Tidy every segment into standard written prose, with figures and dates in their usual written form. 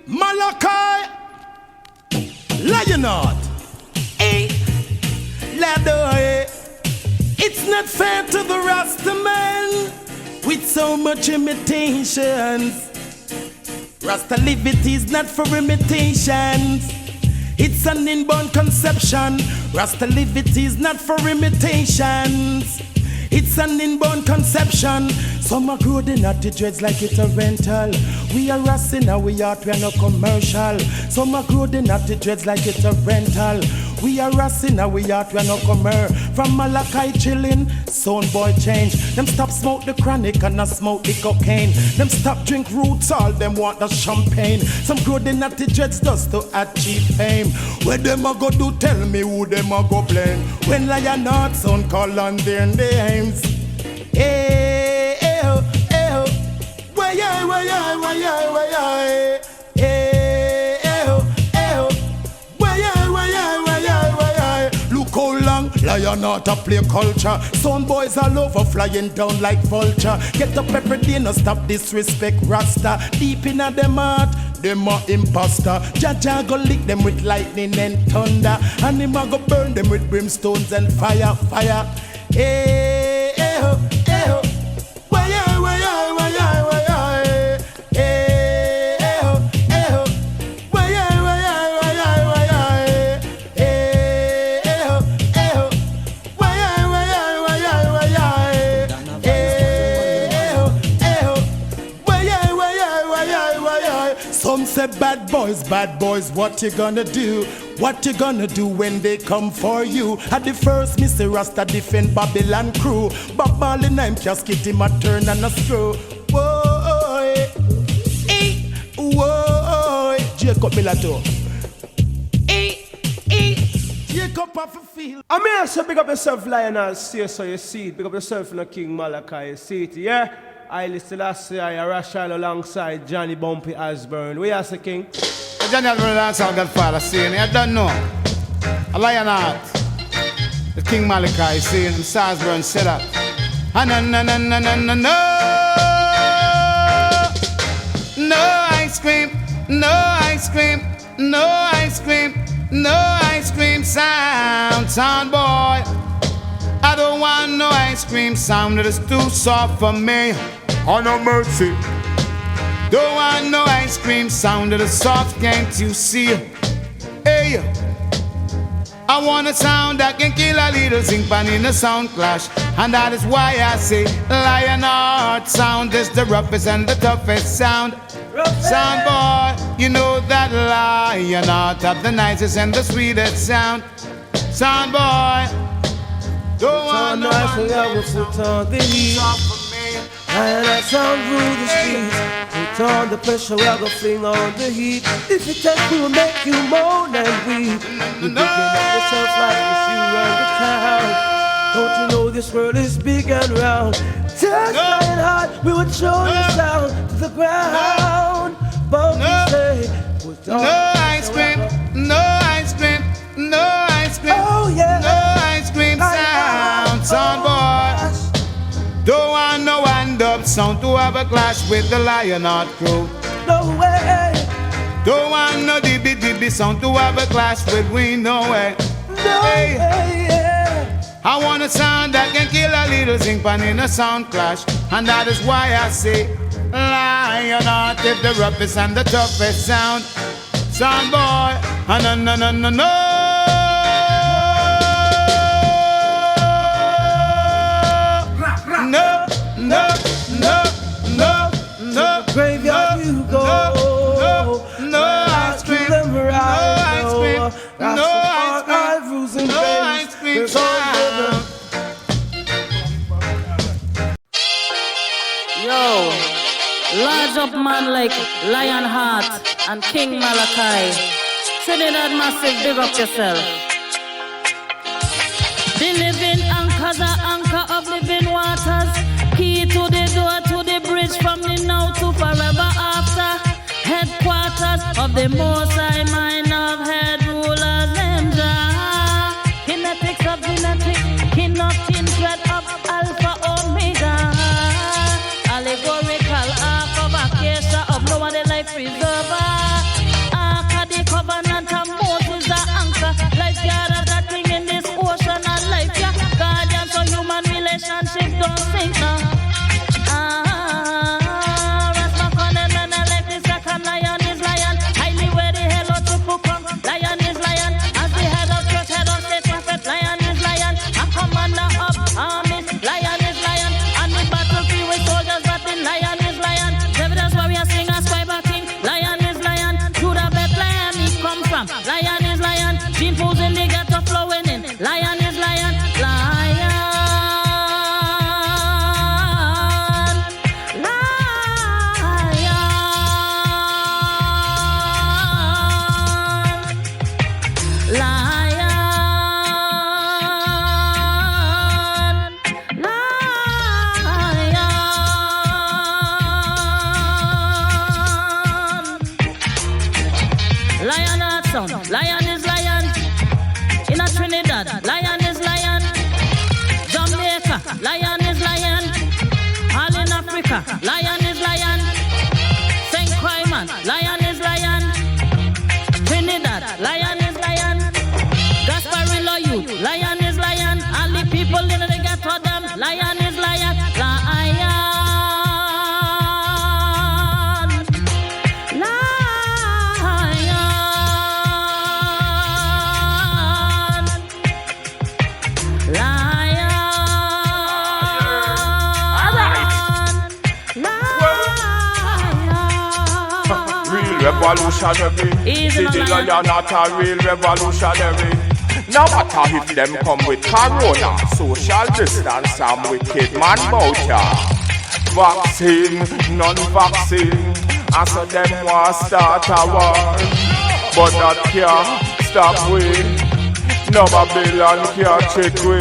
Malachi Lion Heart. Hey, Ladoy. It's not fair to the Rasta man with so much imitations. Rasta liberty is not for imitations. It's an inborn conception. Rasta liberty is not for imitations. It's an inborn conception. Some are growing at the dreads like it's a rental. We are Rasta now, we are no commercial. Some are growing at the dreads like it's a rental. We are Rasta now, we are no commercial. From Malachi chillin', sound boy change. Them stop smoke the chronic and not smoke the cocaine. Them stop drink roots, all them want the champagne. Some growing at the dreads just to achieve fame. Where them a go do, tell me who them a go blame. When Lion Heart sound call on their names. Hey, hey, oh, hey, oh. Why, hey, hey, oh, hey, oh. Why, look how long Lion Heart a play culture. Some boys all over flying down like vulture. Get up every day, no stop disrespect Rasta. Deep in a them heart, them a imposter. Jaja go lick them with lightning and thunder, and him a go burn them with brimstones and fire, fire. Hey, hey, oh, hey, oh. Why, hey, hey, oh, hey, oh. Why, hey, hey, oh, hey, oh. Why, hey, oh, hey, oh. Why. Some say bad boys, what you gonna do? What you gonna do when they come for you? At the first, Mr. Rasta defend Babylon crew. But Marley I'm casket him a turn and a screw. Whoa, eh, whoa, Jacob Milato. Jacob off a field. I mean, I say big up yourself, Lion Heart, see so you see it. Big up yourself in the King Malachi, you see it, yeah? I listen last year, I Ras Lion alongside Johnny Bumpy Osborne. Where you say, King? Johnny Osborne alongside Godfather saying, I don't know. A Lion Heart, the King Malachi saying, Osborne said that. No, no ice cream, no ice cream, no ice cream, no ice cream sound boy. I don't want no ice cream sound that is too soft for me. Oh no mercy. Don't want no ice cream sound that is soft, can't you see? Hey, I want a sound that can kill a little zinc pan in a sound clash. And that is why I say Lion Heart sound is the roughest and the toughest sound. Sound boy, you know that Lion Heart have the nicest and the sweetest sound. Sound boy, don't want no ice cream that will put on the heat. And that sound through the streets. Put on the pressure, we are gonna fling on the heat. If it takes me, will make you moan and weep. You're picking up yourself like this, you run the town. Don't you know this world is big and round? Touch Lion Heart, we would show you sound to the ground. But we say, put on no ice cream, no ice cream, no ice cream. Oh yeah, no ice cream sound boy. Don't want no wind-up sound to have a clash with the Lion Heart crew. No way. Don't want no dibby sound to have a clash with we, no way. No way, yeah. I want a sound that can kill a little zinc pan in a sound clash. And that is why I say Lion Heart is the roughest and the toughest sound. Sound boy, no. No, graveyard you go. No ice cream, no ice cream, no ice cream, no ice cream sound. Yo, large up man like Lion Heart and King Malachi. Trinidad Massive, big up yourself. The living anchors are anchor of living waters. Key to the door, to the bridge, from the now to forever after. Headquarters of the Most High mind of head rulers and Jah. Kinetics of genetic, kinotin thread of Alpha Omega. Allegorical arc of Acacia of Noah the life preserver. Lion Heart sound. Lion is lion. In a Trinidad, lion is lion. Jamaica, lion is lion. All in Africa, lion is lion. St. Croix, lion is lion. Trinidad, lion is lion. Gasparillo youth, lion is lion. All the people in the ghetto them, lion is lion. Lion. Revolutionary. See the lion not a real revolutionary. No matter if them come with corona, social distance and wicked man voucher. Vaccine, non-vaccine, and so them want start a war. But that can't stop we. No Babylon can't trick we.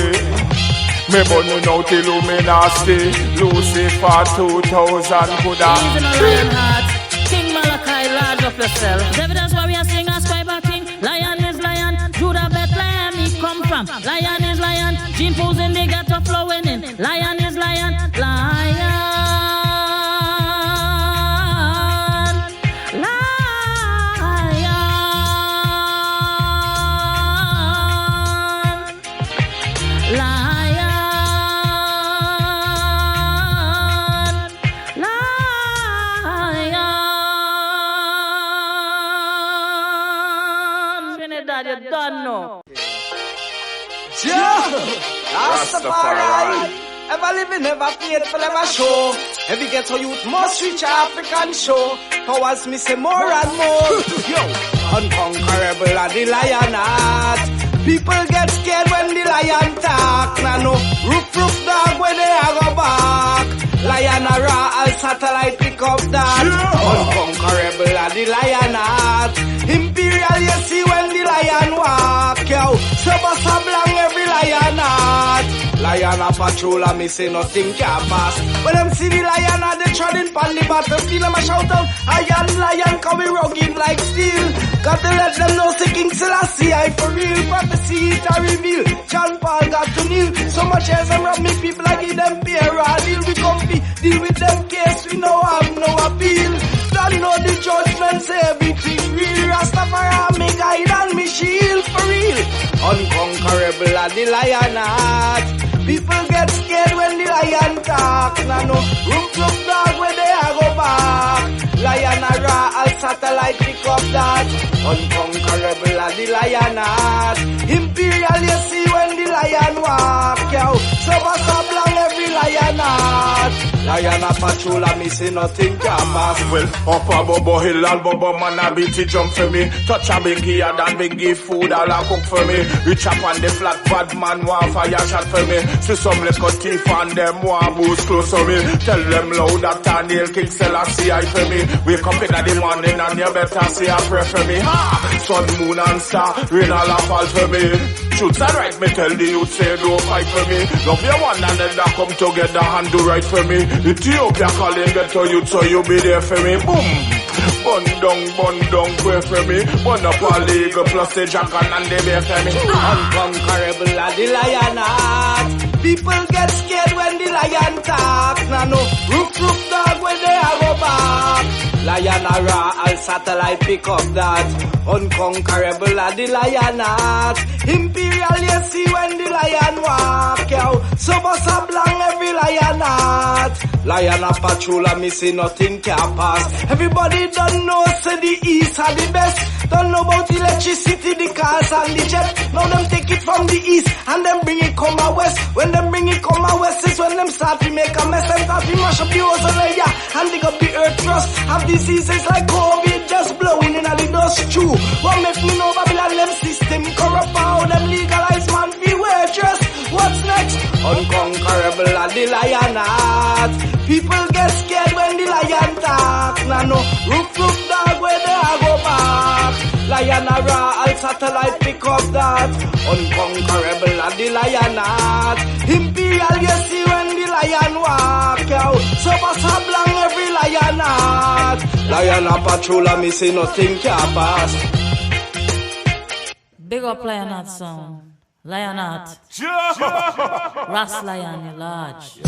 Me money now till Illuminati, Lucifer 2000 coulda. King Malachi, large of yourself. Evidence why we are singing as Scribe King. Lion is lion. Judah Bethlehem he come from. Lion is lion. Gene pools in the ghetto flowing in. Lion is lion. Lion. You don't know. Rastafari. Ever living, never faithful, ever show. Every ghetto youth must reach African show. Powers me say more and more. Yo, unconquerable are the lion heart. People get scared when the lion talk. Now no, roof dog when they are go back. Lion a raw, all satellite pick up that. Unconquerable are the lion heart. Imperial, you see when the lion walk, yo. Sabasa blank every lion heart. Lion a patrol and me say nothing can pass. When them see the lion a they treading pon the battlefield, I'm a shout out, iron lion coming rugged like steel. Got to let them know say King Selassie I for real. Prophecy it a reveal. John Paul got to kneel. So much as them rob me people like give them beer. Deal with comfy, deal with them case we no have no appeal. Don't know the judgment say everything real. Rastafari me guide and me shield for real. Unconquerable are the lion heart. People get scared when the lion talk. Now no room dog when they are go back. Lion a raw, all satellite pick up that. Unconquerable are the lion heart. Imperial you see when the lion walk, yo. So what's up long every lion heart. Lion a patrol and me say nothing can pass. Well, up a Bobo Hill and Bobo man a beat it jump for me. Touch a biggie and that biggie food all a cook for me. Reach up on the flat bad man want fire shot for me. See some little thief and them want boost close to me. Tell them loud that Daniel King Selassie I for me. Wake up in the morning and you better say a prayer for me. Ha! Sun, moon and star, rain all a fall for me. Shoots and right, me tell the youth say don't fight for me. Love your one another come together and do right for me. Ethiopia calling get to you so you be there for me. Boom! Bun down, pray for me. Bun up a legal plus the jacket and the bear for me. Unconquerable are the lion heart. People get scared when the lion talk. Now no, roof dog when they are go back. Lion a raw, all satellite pick up that. Unconquerable are the lion heart. Imperial you see when the lion walk, yo. So bust a blank every lion heart. Lion a patrol and me say nothing can pass. Everybody don't know say the east are the best. Don't know about electricity, the cars and the jet. Now them take it from the east and them bring it come out west. When them bring it come out west is when them start to make a mess. Them start to mash up the ozone layer and dig up the earth crust. Have diseases like COVID just blowing in the dust too. What make me know Babylon them system corrupt how them legalize man be waitress. What's next? Unconquerable are the lion heart. People get scared when the lion talk. Now no roof dog where they are go back. Lion a raw, all satellite pick up that. Unconquerable are the lion heart. Imperial you see when the lion walk out. So pass a blank every lion heart. Lion a patrol and me say nothing can pass. Big up Lion Heart sound. Lion Heart. Ras Lion Lodge.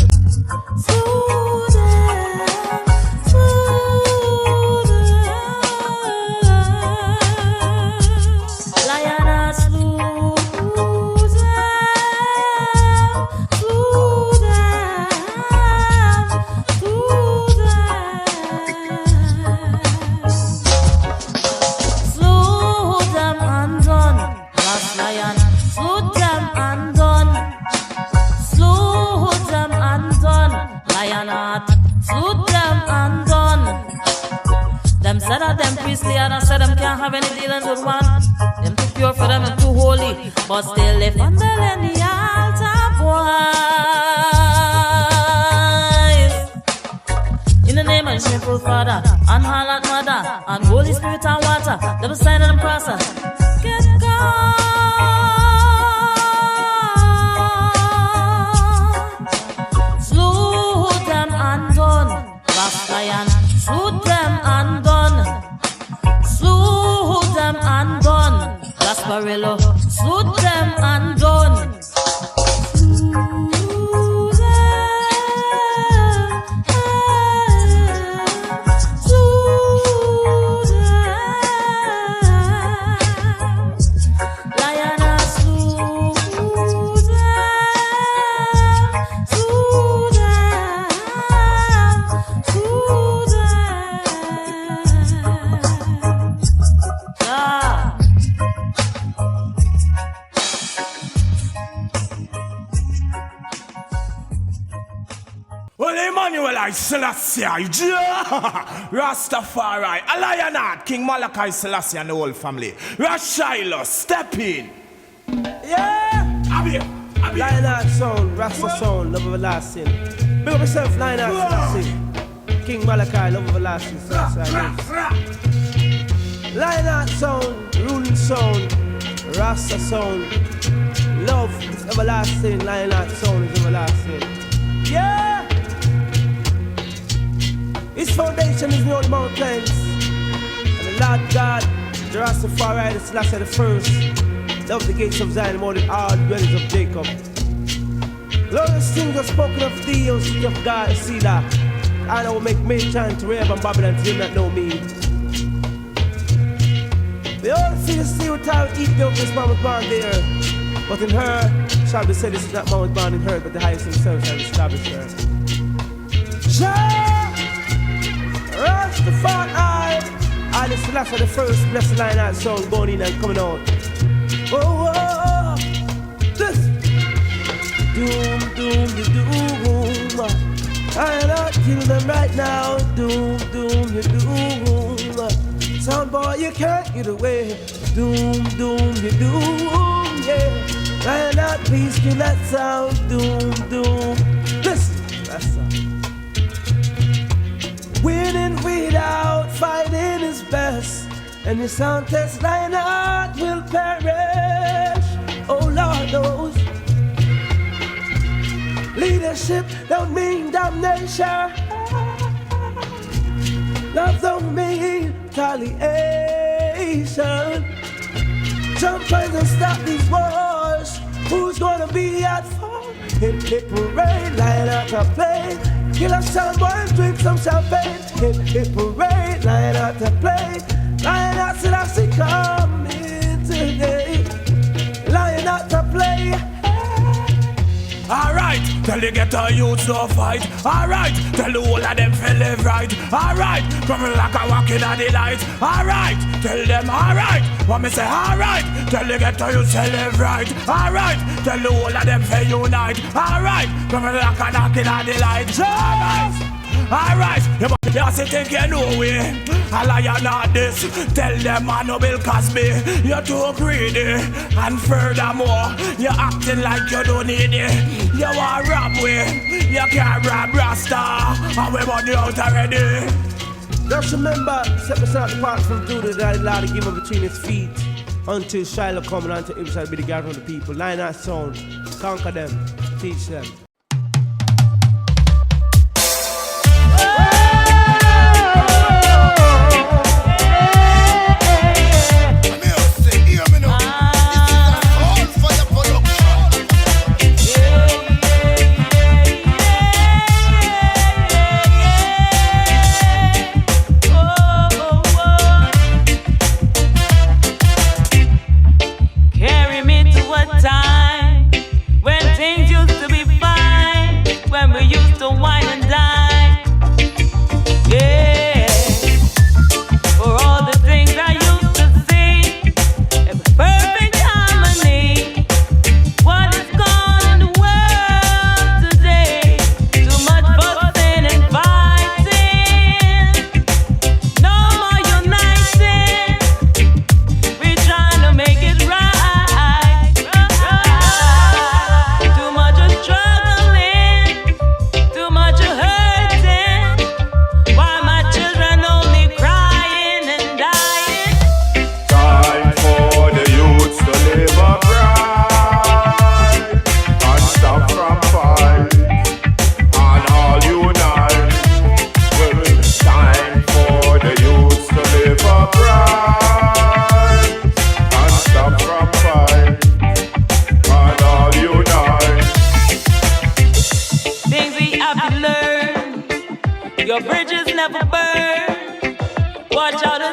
Lion Heart slow them and done. Ras Lion, slow them and done. Slow them and done. Lion Heart, slow them and done. Them said that them priestly and I said them can't have any dealings with one. Them too pure for them and too holy, but still live under the altar, boys. In the name of shameful Father, and harlot Mother, and Holy Spirit and water, them sign of them crosser. Get gone. Slew them and done. Ras Lion, slew them and done. Slew them and done. Gasparillo, slew them and done. I Selassie, Rastafari, a Lion Heart, King Malachi Selassie and the whole family. Rashiloh, step in. Yeah, I'm here. Lion Heart sound, Rasta sound, love everlasting. Big up yourself, Lion Heart Selassie. King Malachi, love everlasting. Lion Heart sound, ruling sound, Rasta sound. Love is everlasting, Lion Heart sound is everlasting. Yeah! His foundation is beyond mountains, and the Lord God, the Rastafari, the Selassie the first, love the gates of Zion more than all dwellings of Jacob. Glorious things are spoken of thee, O city of God, see that. And I will make men chant to Rahab and Babylon to them that know me. They all see the sea with time eat milk, this man was born there. But in her shall be said, this is not man was born in her, but the highest himself shall establish her. Rastafari, I the Selassie the first, bless the Lion Heart sound going in and coming out. Oh, oh, this doom, doom, you doom. I not kill them right now. Doom, doom, you doom. Sound boy, you can't get away. Doom, doom, you doom. Yeah, I not please kill that sound. Doom, doom. Listen, that's sound. Winning without fighting is best, and the sound test Lion Heart will perish. Oh Lord knows, leadership don't mean damnation. Love don't mean retaliation. Jump and stop these wars. Who's gonna be at fault? Hit parade, Lion Heart to play. Kill a sound boy and drink some champagne. Hit parade, Lion Heart to play. Lion Heart said I see coming today. Lion Heart to play. Alright, tell the ghetto youths to fight. Alright, tell the whole of them feel live right. Alright, come like a walking at the light. Alright, tell them alright. What me say alright, tell the ghetto youths to live right. Alright, tell the whole of them feel unite. Alright, come like a knocking at the light. Alright, you just think you know we a Lion Heart this. Tell them man no Bill Cosby. You're too greedy. And furthermore, you're acting like you don't need it. You want to rob we. You can't rob Rasta. And we want you out already. Just remember, set myself apart from Judah that I allowed to give him between his feet. Until Shiloh come and until him shall be the gathering of the people. Lion Heart sound, conquer them, teach them.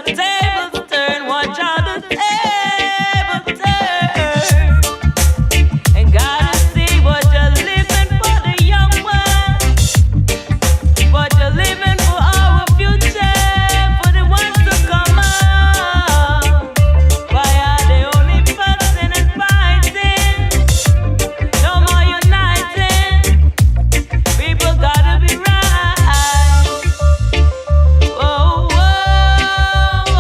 the tables turn, watch how the tables turn. And gotta see what you're living for the young ones, what you're living for our future, for the ones to come up. Why are they only fussing and fighting? No more uniting. People gotta be right. Oh, oh, oh,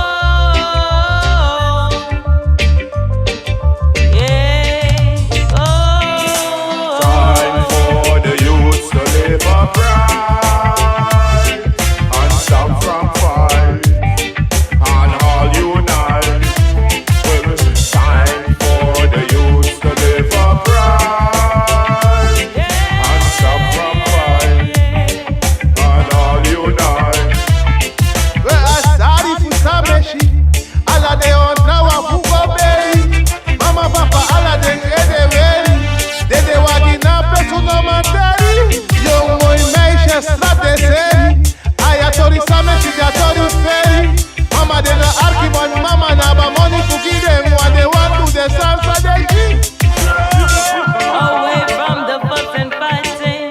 yeah. Oh, Time for the youths to live upright and stop from fight and all unite. Well, it's time for the youths to live upright and stop from fight and all unite. Asari fusameshi ala de ontra wa fugobeli mama papa ala de edeweli dede wagina pesu no materi yo moi meisha strate seri ayatori sameshi jatori feri mama de na arkibon mama na ba money fugide mwa de want to the salsa de away from the fuss and fighting,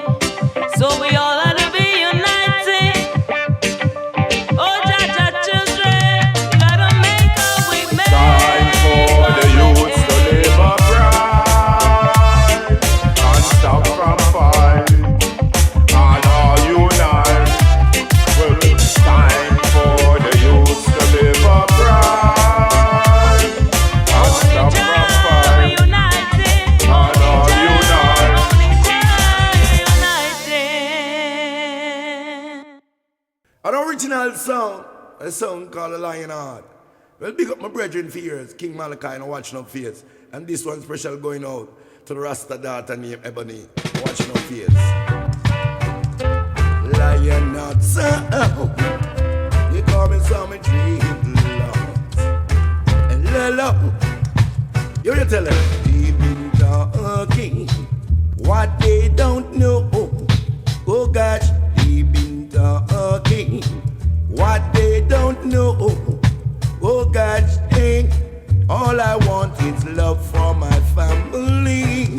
so we all ought to be united. Oh, Jaja children, you gotta make a way, man. Time for the youths to live upright and stop from fight and all unite. Well, it's time for the youths to live upright and stop from fight United, and all unite. united. An original song, a song called Ras Lion Heart. Well, big up my brethren for years, King Malachi and Watch No Face. And this one special going out to the Rasta daughter named Ebony, Watch No Face. Lion Heart sound, you call me some dream love. And love, you tell them, they've been talking what they don't know. Oh gosh, they've been talking what they don't know. Oh gosh, dang, all I want is love for my family.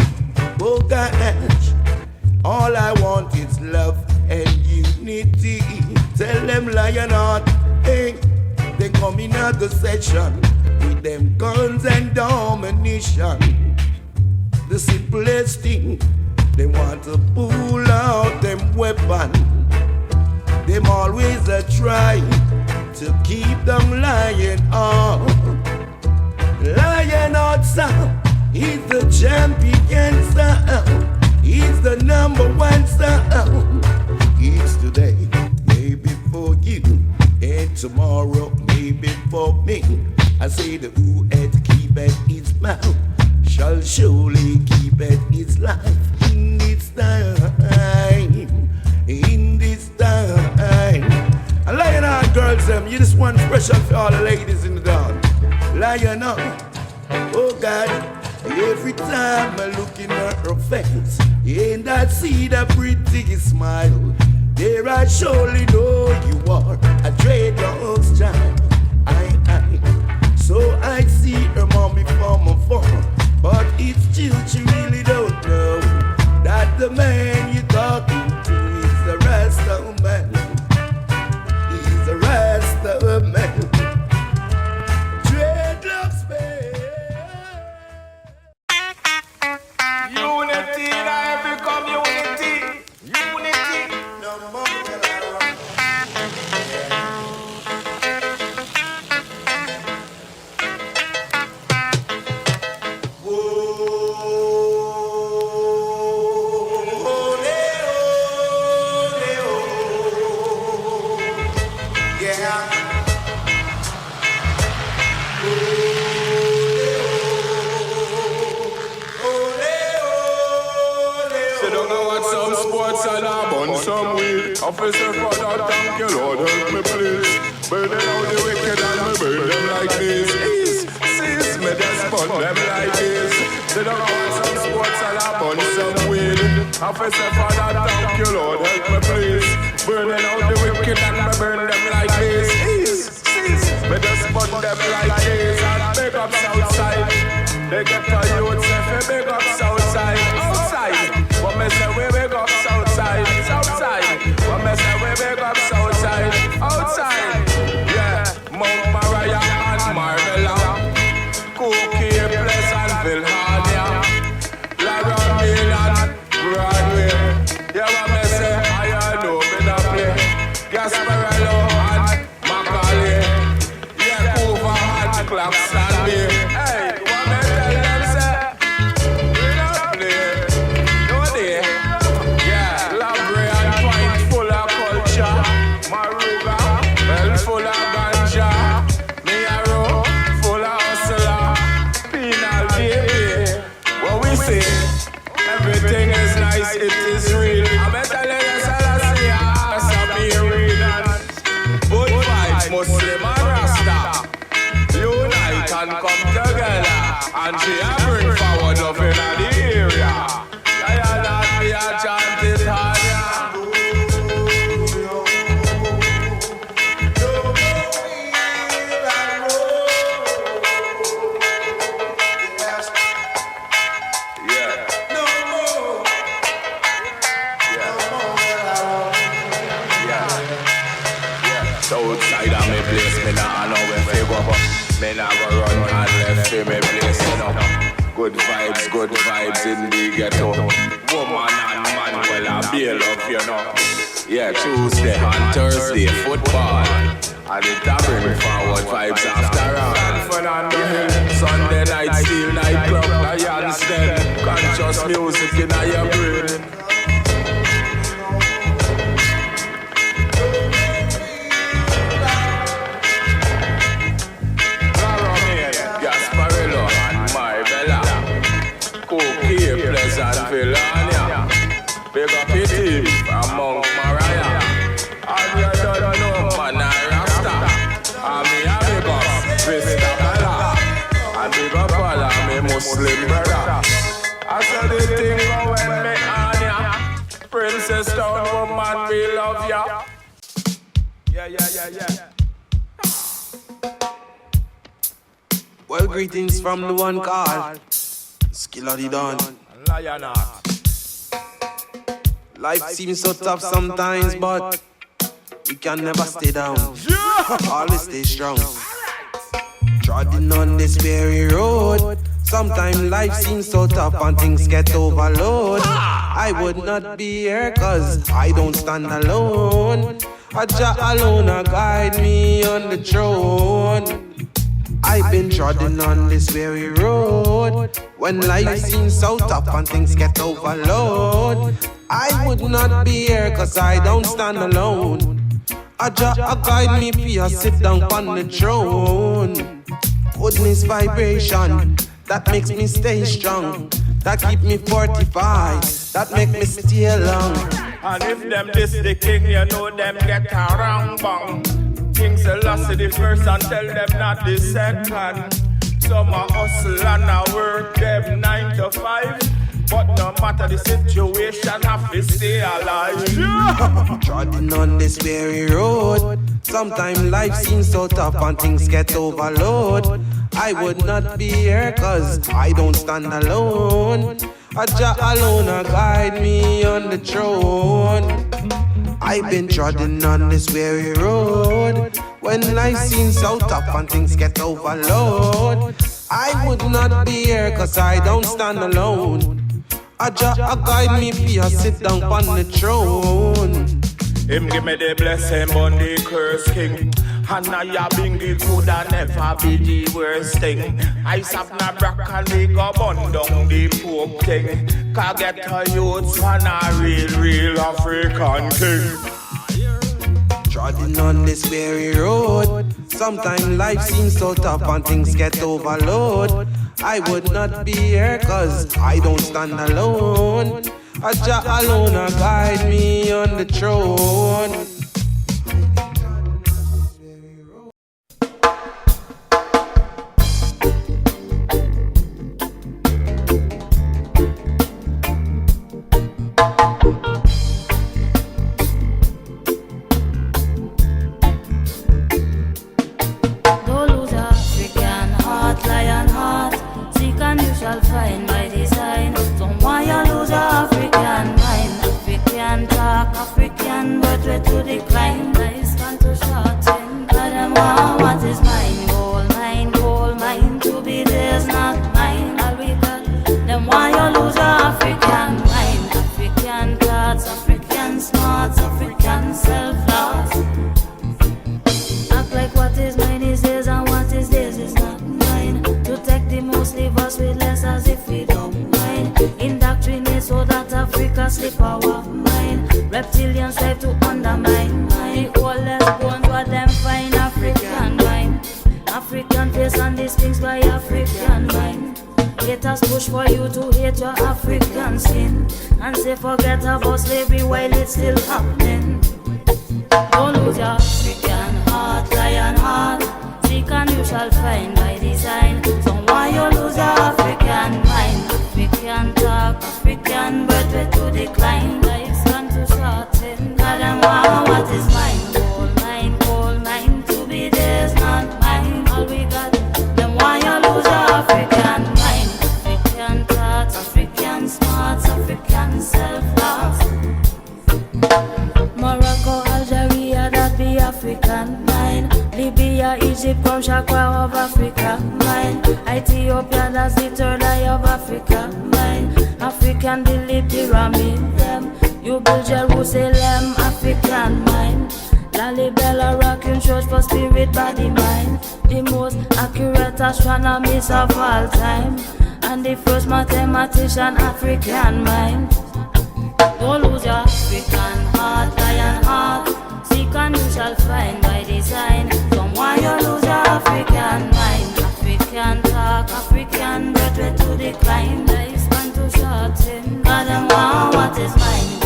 Oh gosh, all I want is love and unity. Tell them Lion Heart, hey, they come in at the session with them guns and ammunition. The simplest thing, they want to pull out them weapon. Them always a try to keep them lying on. Lion Heart sound, he's the champion sound. He's the number one sound. It's today, maybe for you, and tomorrow maybe for me. I say the who had keepeth his mouth shall surely keep it his life in this time, in this time. And Lion Heart girls, you just want special for all the ladies in the dance. Lion Heart, oh God, every time I look in her face and I see that pretty smile, there I surely know you are a dreadlock's child. So I see her mommy from afar, but it's still she really don't know that the man you're talking to is a Rasta man. He's a Rasta man. Dreadlocks man. Unity in every community. Unity. No more. Some weed, officer, Father, thank you, Lord, help me please. Burning out the wicked and me burn them like this. Sis, me just burn them like this. They don't want some sports and I burn some weed. Officer, Father, thank you, Lord, help me please. Burning out the wicked and me burn them like this. Sis, We just put them like cheese and big up Southside. They get a youth say fi big up Southside. Outside, what me say we big up Southside. Southside, what me say we big up Southside. Outside, yeah, Mount Moriah and Marbella, Cookie, Pleasantville, Harnia, Laron Milan, Broadway. Yeah, what me say, I know me da play. Gasparello and Macaulay. Yeah, Coover and Clapson Bay. Hey, what me tell them say, we da play. No day. Yeah, Labray and Point full of culture. Maruga, well full of ganja. Miaro, full of hustler. Penal baby. What we say? Everything is nice, it is real. I better let us all see us a real. Both vibes, Muslim and Rasta, unite and come together. And she a bring forward up in the area. Lion Heart, we a chant it hard. Southside of me place, me nah know where fi go. Me nah go run and left fi me place, you know. Good vibes in the ghetto. Woman and man, well I bail up, you know. Yeah, Tuesday and Thursday football, and it a bring forward vibes after all. Fun on the hill, Sunday night steel nightclub, Lions Den. Conscious music in your brain. Pleasantville, big up your team from Mount Moriah. And you don't know, man, I Rasta. And me a big up, Vista Bella. And big up all of me Muslim brother. I saw the thing going me on ya. Princess Town woman, we love ya. Yeah. Well, greetings from the one called Skilladdy Don. Lion Heart. Life seems so tough sometimes, but we can never stay down. Always stay strong. Trotting on this weary road. Sometimes life seems so tough and things get overload. I would not be here cause I don't stand alone. Jah alone guide me on the throne. I've been trodden on this weary road. When life seems so tough and things get overload, I would not be here cause I don't stand alone. Jah guide me, please sit down on the throne. Goodness vibration, that makes me stay strong. That keep me fortified, that make me stay along. And if them this the king, you know them get a wrong bang. King Selassie the first and tell them not the second. Some a hustle and a work them 9 to 5. But no matter the situation, have to stay alive. Trotting on this weary road. Sometimes life seems so tough and things get overload. I would not be here cause I don't stand alone. Jah alone guide me on the throne. I've been trodden on this weary road. When life seems so tough and things get overload, I would not be here cause I don't stand alone. Jah guide me, please sit down on the throne. Him give me the blessing, but the curse king. And I bingy coulda never be the worst thing. I sap na brack and we go bun down the poop thing. Can get a youth and a real African king. Trotting on this weary road. Sometimes life seems so tough and things get overload. I would not be here cause I don't stand alone. Jah alone guide me on the throne. slip our mind. Reptilians try to undermine mind. The oldest bones what them find African mind. African face and these things by African mind. Haters push for you to hate your African skin and say forget about slavery while it's still happening. Don't lose your African heart, lion heart. Seek and you shall find by design. So why you lose your African mind? African talk, African birth way to decline. Life's gone too shorten. God and what is mine? Gold mine to be theirs, not mine. All we got, then why you lose your African mind? African thoughts, African smarts, African self-loss. Morocco, Algeria, that be African mind. Libya, Egypt, come Shakwa of Africa mind. Ethiopia, that's the third eye of Africa mind. African believe pyramid them. You build Jerusalem, African mind. Lalibela rocking church for spirit, body, mind. The most accurate astronomist of all time. And the first mathematician, African mind. Don't lose your African heart, lion heart. Seek and you shall find by design. Why you lose your African mind? African talk, African birth way to decline. Lifespan too shorten. God and what is mine?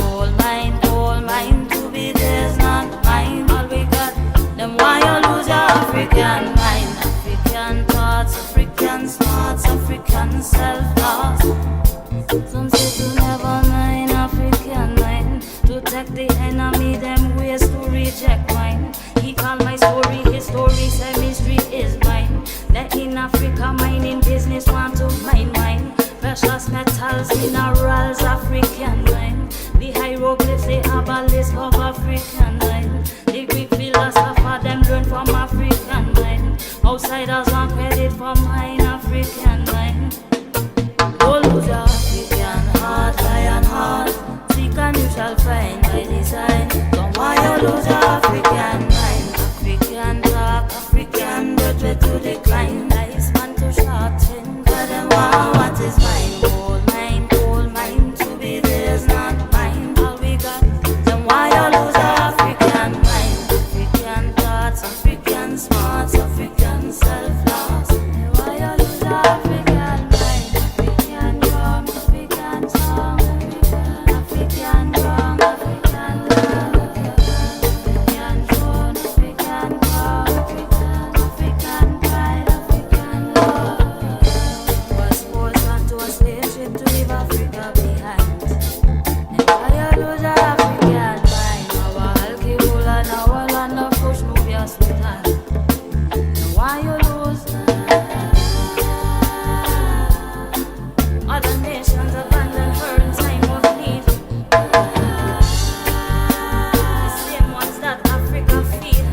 Gold mine to be theirs, not mine. All we got, then why you lose your African mind? African thoughts, African smarts, African self-loss. Some say to never mind African mind. To take the enemy, them ways to reject mine. He call my story, his story, say mystery is mine. Let in Africa mining business want to mine mine. Precious metals, minerals, African mine. The hieroglyphs, the abelisks of African mine. The Greek philosopher, them learn from African mine. Outsiders want credit for mine, African mine. Don't lose your African heart, lion heart. Seek and you shall find by design. Don't why you lose your African mind. African talk, African birth way to decline. Lifespan too shorten. God and what is mine? Gold mine to be theirs, not mine. All we got, then why you lose your African mind? African thoughts, African smarts, African self-loss. Why you lose your African mind? African drum, African song, African drum, African love. African throne, African power, African pride, African love. Was forced onto a slave ship to leave Africa behind. And why you lose your African mind? Our Alkibula, now our land of push move your sultan. And why you lose? Other nations abandon her in time of need. The same ones that Africa feed.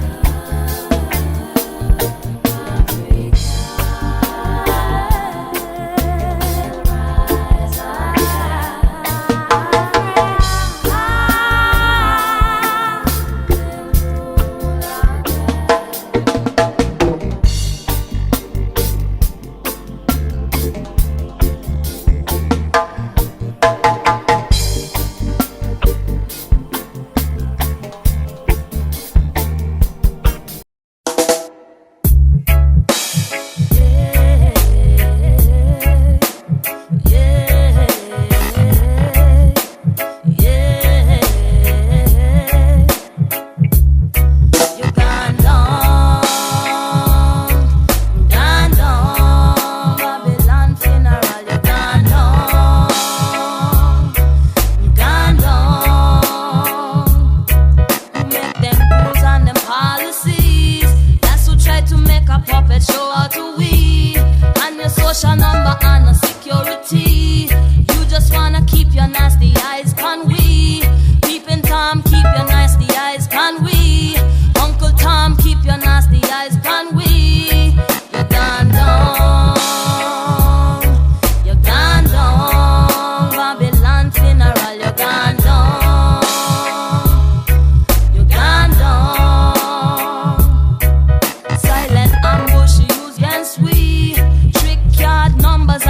Numbers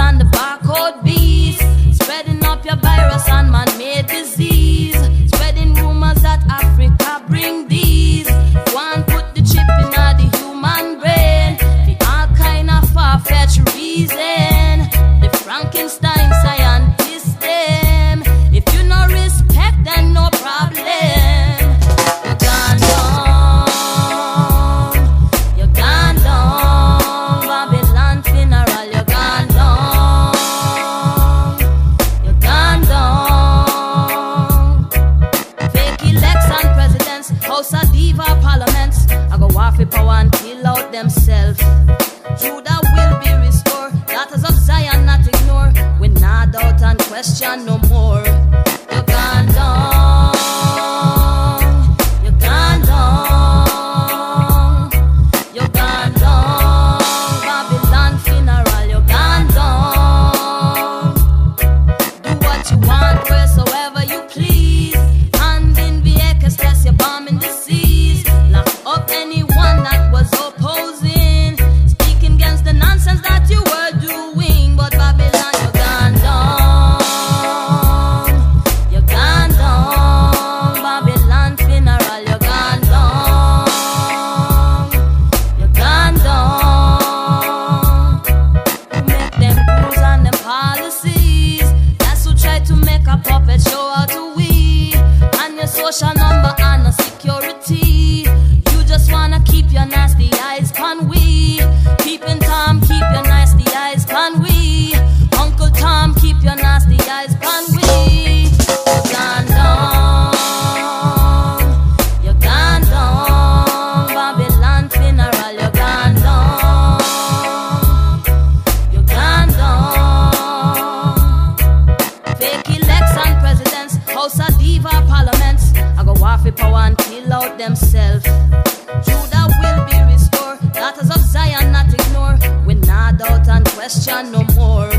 question no more.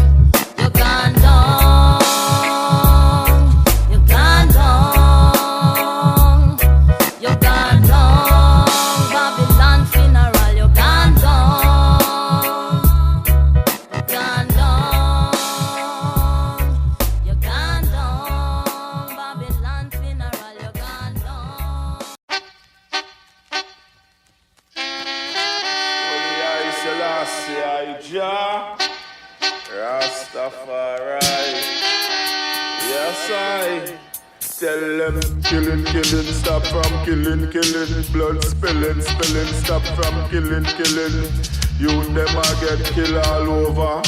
You gone down. You gone down. You gone down. Babylon funeral. You gone down. You gone down. You gone down. Babylon funeral. You gone down. Selassie, Jah, Rastafari. Yes, I tell them killing, killing, stop from killing, killing, blood spilling, spilling, stop from killing, killing. You them a get killed all over.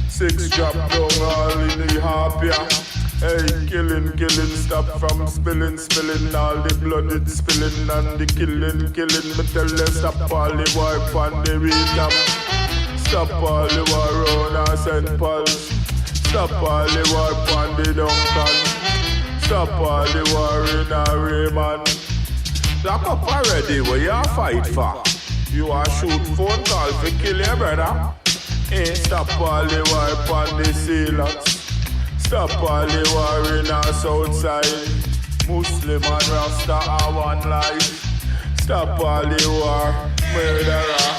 6 drop down all in the harp, yeah. Hey, killing, killing, stop from spilling, spilling, all the blood it's spilling and the killing, killing. Me tell them stop all the war on the rhythm. Stop all the war on St. Paul's. Stop all the war on the Duncan. Stop all the war in a Raymond. Lock up already, what you fight for? You are shoot phone call for kill your brother. Ain't stop all the war on the sailors. Stop all the war in our south side. Muslim and Rasta are one life. Stop all the war, murderer.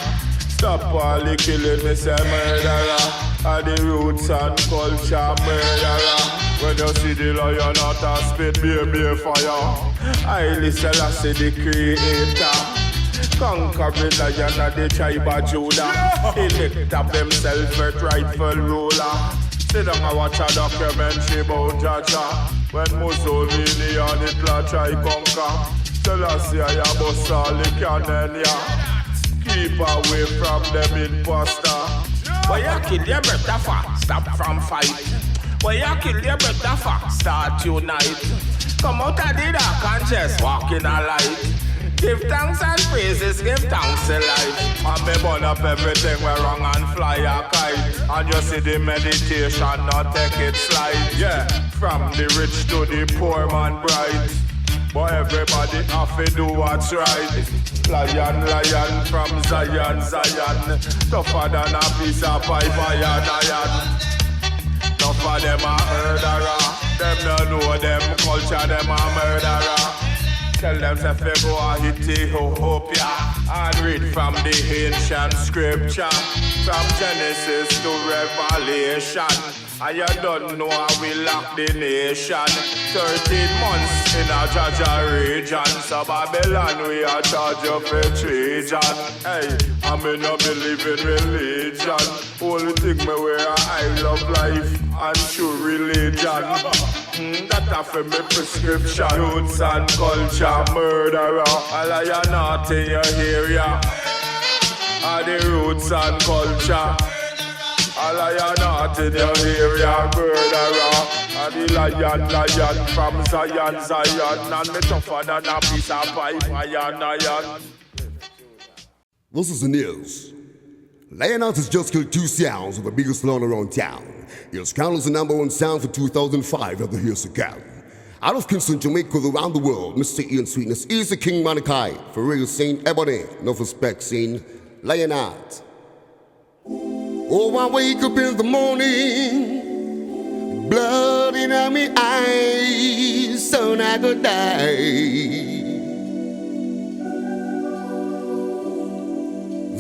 Stop all the killing, me say murderer. Are the roots and culture murderer. When you see the lion out and spit, be fire. I listen, I see the creator. Conquering lion of the tribe of Judah. Elect of themselves for rightful ruler. Sit down and watch a documentary about Jaja. When Mussolini and Hitler try conquer. Selassie I bust all the cannon, yeah. Keep away from them imposter. When you kill your better for, stop from fight. When you kill your better for, start unite. Come out of the dark and just walk in a light. Give thanks and praises, give thanks to life. And me burn up everything we're wrong and fly a kite. And you see the meditation, not take it slide. Yeah, from the rich to the poor man bright. But everybody have to do what's right. Lion, lion from Zion, Zion. Tougher than a piece of pipe, iron, iron. Enough of them a murderer. Them don't know them culture, them a murderer. Tell them if they go and hit Ethiopia and read from the ancient scripture, from Genesis to Revelation. And you don't know how we lock the nation. 13 months in a Jaja region. So Babylon we are charge of a treason. Hey, I may not believe in religion. Only thing me where I love life and true religion. That a for me prescription. Roots and culture, murderer. All of you not in your area. Are the roots and culture. All of you not in your area, murderer. And the lion, lion from Zion, Zion. And me tougher than a piece of pipe, iron, iron. This is the news. Lion Heart has just killed 2 sounds of the biggest slaughter around town. It's counted as the #1 sound for 2005 of the Here's Account. Out of Kingston, Jamaica, around the world, Mr. Ian Sweetness is the King Malachi. For real, Saint Ebony, no respect, Saint Lion Heart. Oh, I wake up in the morning, blood in my eyes, son, I could die.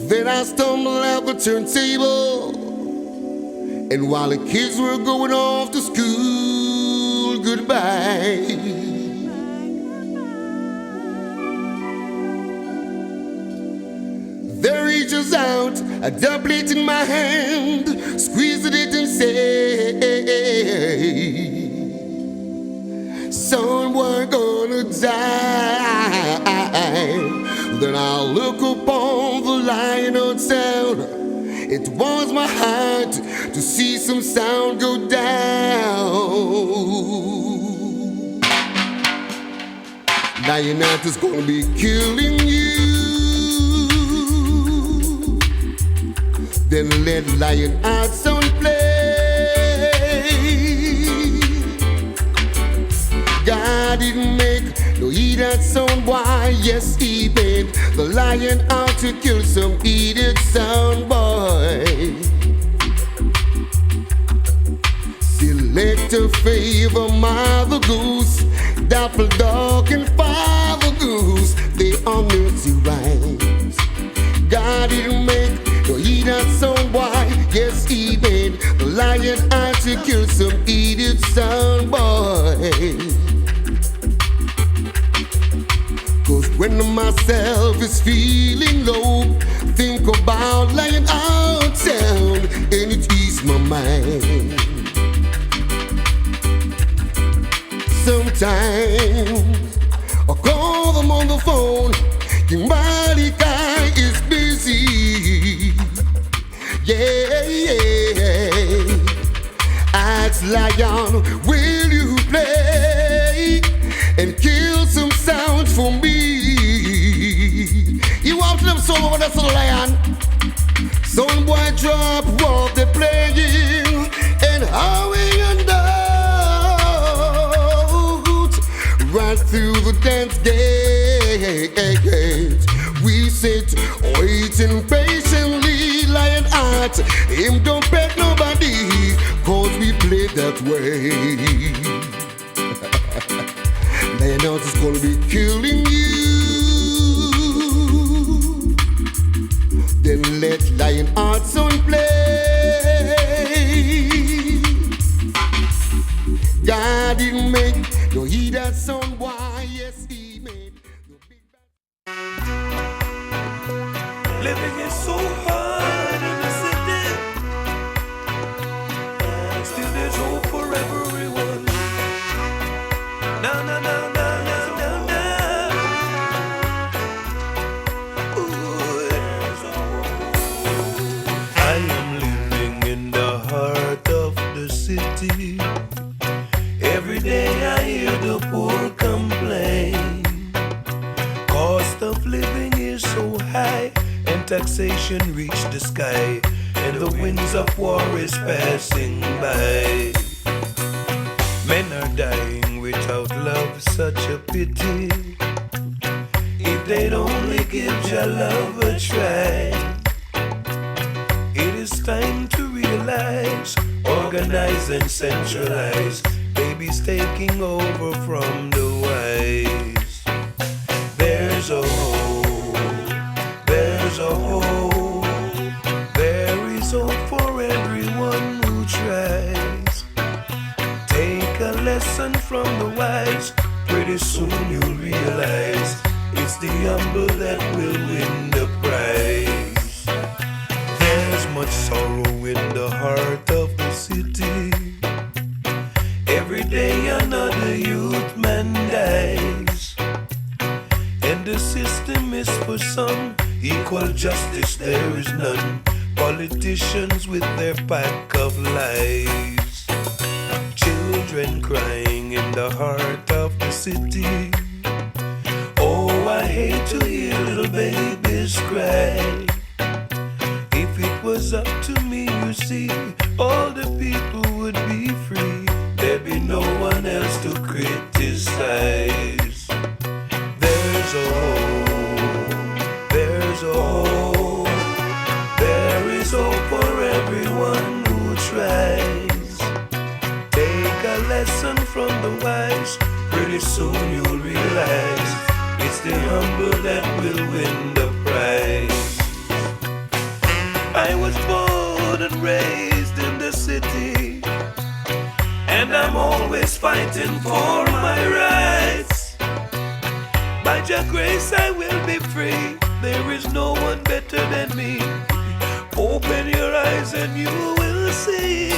Then I stumble at the turntable, and while the kids were going off to school, goodbye. There reaches out a doublet in my hand, squeezed it and said, son, we're gonna die. Then I look upon the Lion Heart sound. It warms my heart to see some sound go down. Lion Heart is gonna be killing you. Then let Lion Heart sound play. God didn't make no idiot sound, why? Yes, he made the Lion Heart to kill some idiot sound boy. that sound boy? Yes, he made the lion heart to kill some idiot sound boy. Cause when myself is feeling low, think about lion heart sound and it ease my mind. Sometimes I call them on the phone, your mighty guy is busy. Yeah, yeah. Ask Lion, will you play and kill some sounds for me? You want them song over the Lion? Some boy drop what they're playing and howling under. Right through the dance gate, we sit waiting patiently. Lion heart, him don't pet nobody, cause we play that way. Lion heart is gonna be killing you. Then let Lion heart sound play. God didn't make no he that sound why, yes he made no big bad. Living is so hard in the city. Still there's hope for everyone. Na na na na na na na. Ooh, there's hope. I am living in the heart of the city. Every day I hear the poor complain. Cost of living is so high, and taxation reach the sky, and the winds of war is passing by. Men are dying without love, such a pity. If they'd only give your love a try. It is time to realize, organize and centralize. Babies taking over from the wise. There's a hope, there's a hope. There is hope for everyone who tries. Take a lesson from the wise. Pretty soon you'll realize it's the humble that will win the prize. There's much sorrow in the heart of the city. Every day another youth man dies. And the system is for some, equal justice there is none. Politicians with their pack of lies. Children crying in the heart of the city. Oh, I hate to hear little babies cry. If it was up to me, you see, all the people would be free. There'd be no one else to criticize. There's a hope, there's a hope. There is hope for everyone who tries. Take a lesson from the wise. Pretty soon you'll realize it's the humble that will win the prize. I was born and raised in the city, and I'm always fighting for my rights. By your grace I will be free. There is no one better than me. Open your eyes and you will see.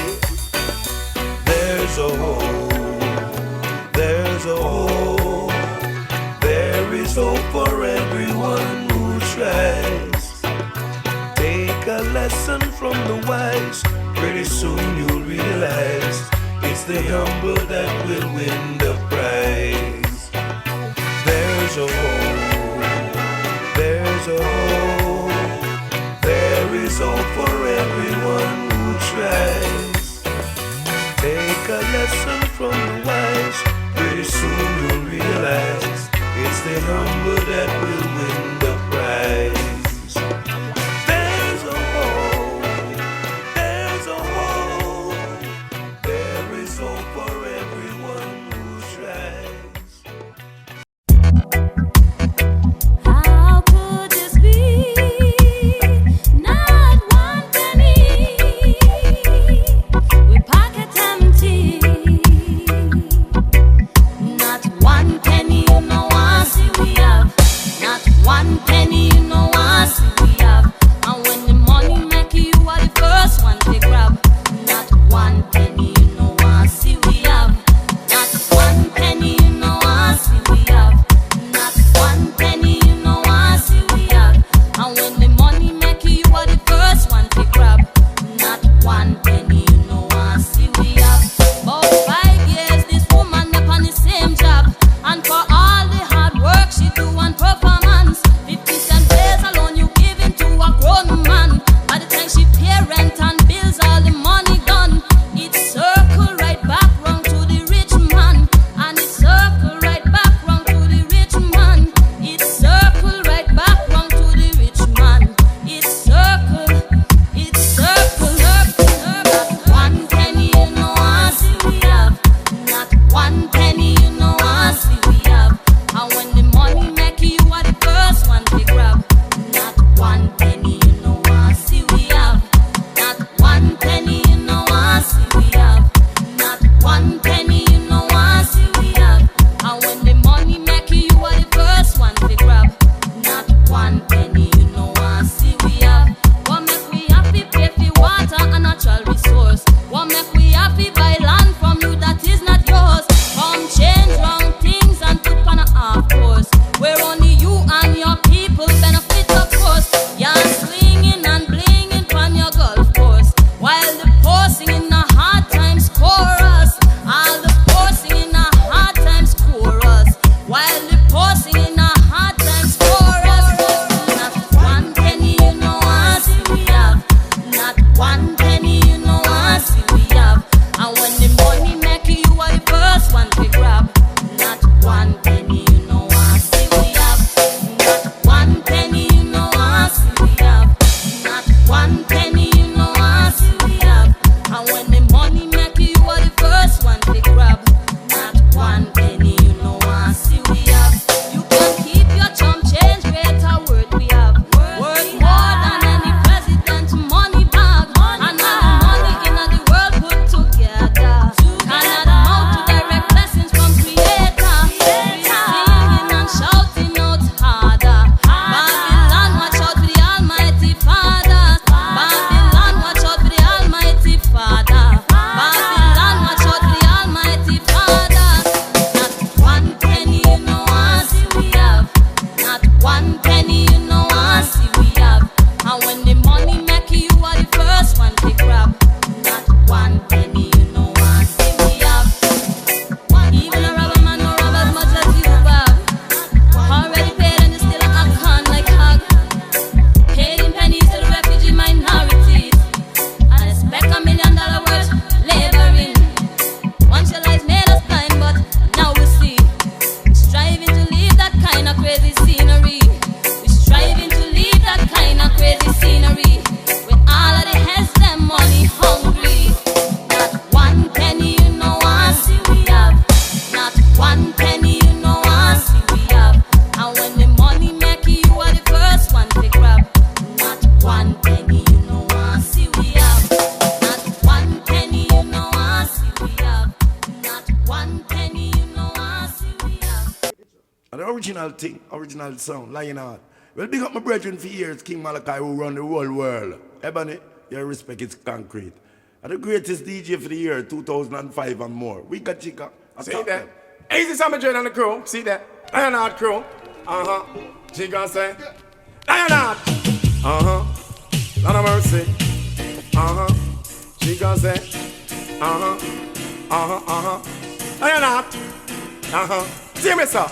There's a hope, there's a hope. There is hope for everyone who tries. Take a lesson from the wise. Pretty soon you'll realize it's the humble that will win the prize. There's a hope, there's a hope. There is hope for everyone who tries. Take a lesson from the wise. Pretty soon you'll realize it's the humble that will win the prize. There's a hope, there's a hope. There is hope for everyone who tries. original thing, original sound, Lion Heart. Well, big up my brethren for years, King Malachi, who run the whole world. Ebony, your respect is concrete. And the greatest DJ for the year, 2005 and more. We got Chica. See that? Easy Summer Join on the crew. See that? Lion Heart crew. She gonna say, Lion Heart. Lord of mercy. She gonna say, Lion Heart. See me, sir.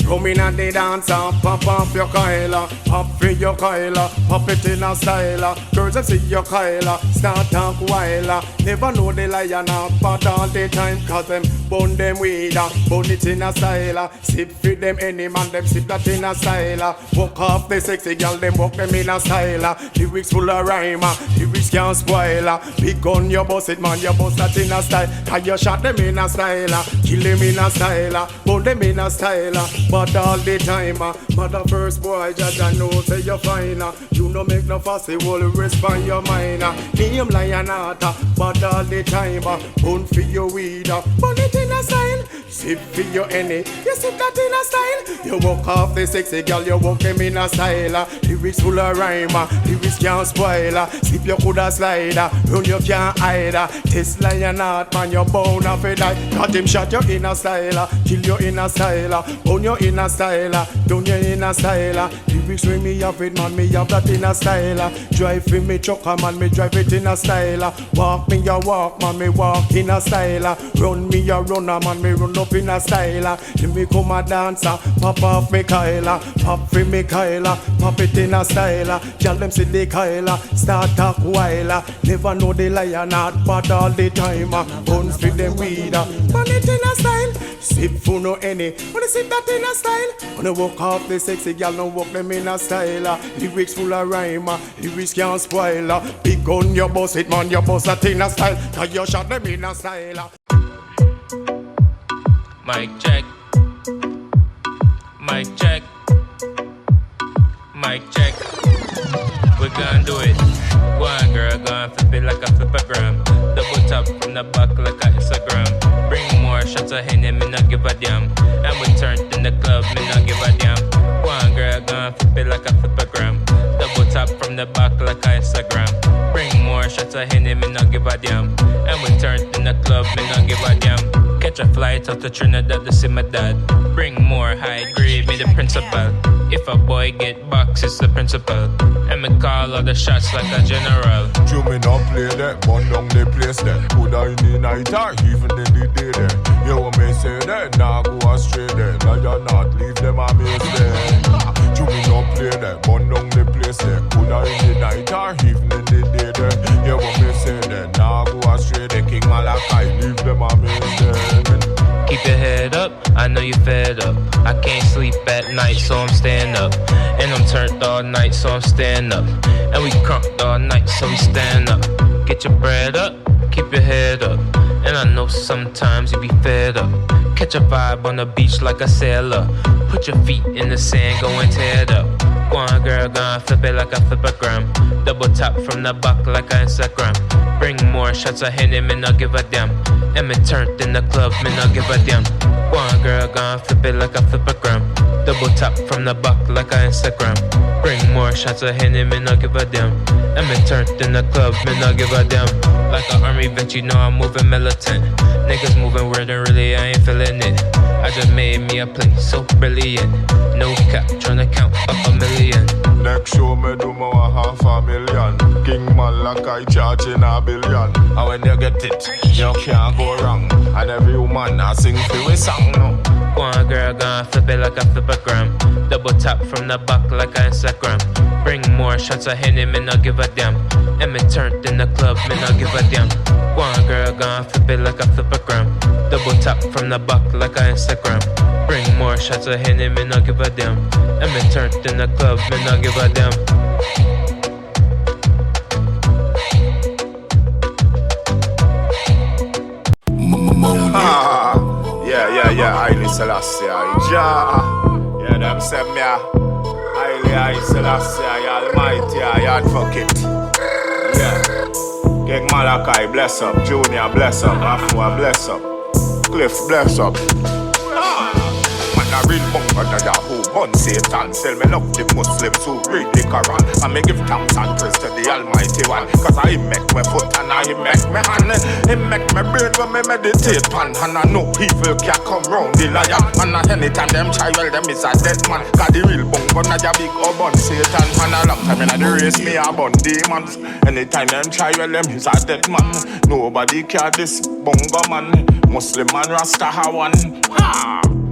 Come in at the dance and pop off your Kyla. Pop for your Kyla, pop it in a style. Girls that see your Kyla, start talk while. Never know the Lion Heart, but all the time cause them bun them weed, bun it in a style. Sip for them any man, them sip that in a style. Walk off the sexy girl, them walk them in a style. Lyrics full of rhyme, lyrics can't spoil. Big gun, you bust it man, you bust that in a style. Cause you shot them in a style, kill them in a style, bun them in a style. But all the time, mother first boy, Jaja know say you're fine. You no make no fussy, will respond your mind. Name Lion Heart, but all the time, bun for your weed, bun it in a style. Sip for your any, you sip that in a style. You walk off the sexy girl, you walk them in a style. Lyrics full of rhyme, lyrics can't spoil. Sip you coulda slide, run you can't hide. Test Lion Heart, man, you bound off it die. Got him shot you in a style, kill you in a style, bun you in a style, down you in a style. Lyrics when me have it, man, me have that in a style. Drive for me trucker, man, me drive it in a style. Walk me a walk, man, me walk in a style. Run me a runner, man, me run up in a style. Then me come a dancer, pop off me Kyla, pop for me Kyla, pop it in a style. Tell them see the Kyla, start talk while. Never know the Lion Heart, but all the time. Buns for them weed, man it in a style. Sip for no any, wanna sip that in a style. Wanna walk off the sexy girl, no walk them in a style. Lyrics full of rhyme, lyrics can't spoil. Big gun, you bust it man, you bust that in a style. Cause you shot them in a style. Mic check. Mic check. Mic check. We gon' do it. Go on, girl, go on, flip it like a flippergram. Double tap from the back like a Instagram. Bring more shots of Henny, me not give a damn. And we turned in the club, me not give a damn. Go on, girl, go on, flip it like a flippergram. Double tap from the back like a Instagram. Bring more shots of Henny, me not give a damn. And we turned in the club, me not give a damn. Catch a flight out to Trinidad to see my dad. Bring more high grade, me the principal. If a boy get box, it's the principal. And me call all the shots like a general. You me not play that, burn down the place there. Could I in the night or even in the day there? You want me say that, nah go astray there. Lion Heart, leave them amazed there. You me not play that, burn down the place there. Could I in the night or even in the day there? You want me say that, nah go astray there. King Malachi, leave them amazed there. Keep your head up, I know you fed up. I can't sleep at night, so I'm staying up. And I'm turned all night, so I'm staying up. And we crunked all night, so we stand up. Get your bread up, keep your head up. And I know sometimes you be fed up. Catch a vibe on the beach like a sailor. Put your feet in the sand, go and tear it up. Go on, girl, go on, flip it like a flippergram. Double tap from the back like a Instagram. Bring more shots of Henny, me not give a damn. And me turned in the club, me not give a damn. Go on, girl, go on, flip it like a flippergram. Double tap from the back like a Instagram. Bring more shots of Henny, me not give a damn. And me turned in the club, me not give a damn. Like an army vet, you know I'm moving militant. Niggas moving weird and really I ain't feeling it. I just made me a play so brilliant. No cap, tryna count up a million. Next show me do more $500,000. King Malachi charging $1 billion. And when you get it, you can't go wrong. And every woman I sing for a song now. Go on, girl, go on, flip it like a flippergram. Double tap from the back like a Instagram. Bring more shots of Henny, me not give a damn. And me turned in the club, me not give a damn. Go on, girl, go on, flip it like a flippergram. Double tap from the back like a Instagram. Bring more shots of Henny, me not give a damn. And me turned in the club, me not give a damn. Yeah, Haile Selassie, yeah, them say me, Haile Selassie, Almighty, I advocate. Yeah, King Malachi, bless up, Junior, bless up, Afua, bless up, Cliff, bless up. Man, I a real bunker that ya who gun Satan. Tell me love the Muslims who read the Quran. And me give thanks and praise to the Almighty One. Cause I make my foot and I make my hand. He make my brain when me meditate pan. And I know evil can come round the lion. And anytime them try, well them is a dead man. Cause the real bunker that ya big up on Satan. And a long time in the race me a bun demons. Anytime them try, well them is a dead man. Nobody care this bunker man. Muslim man Rasta one.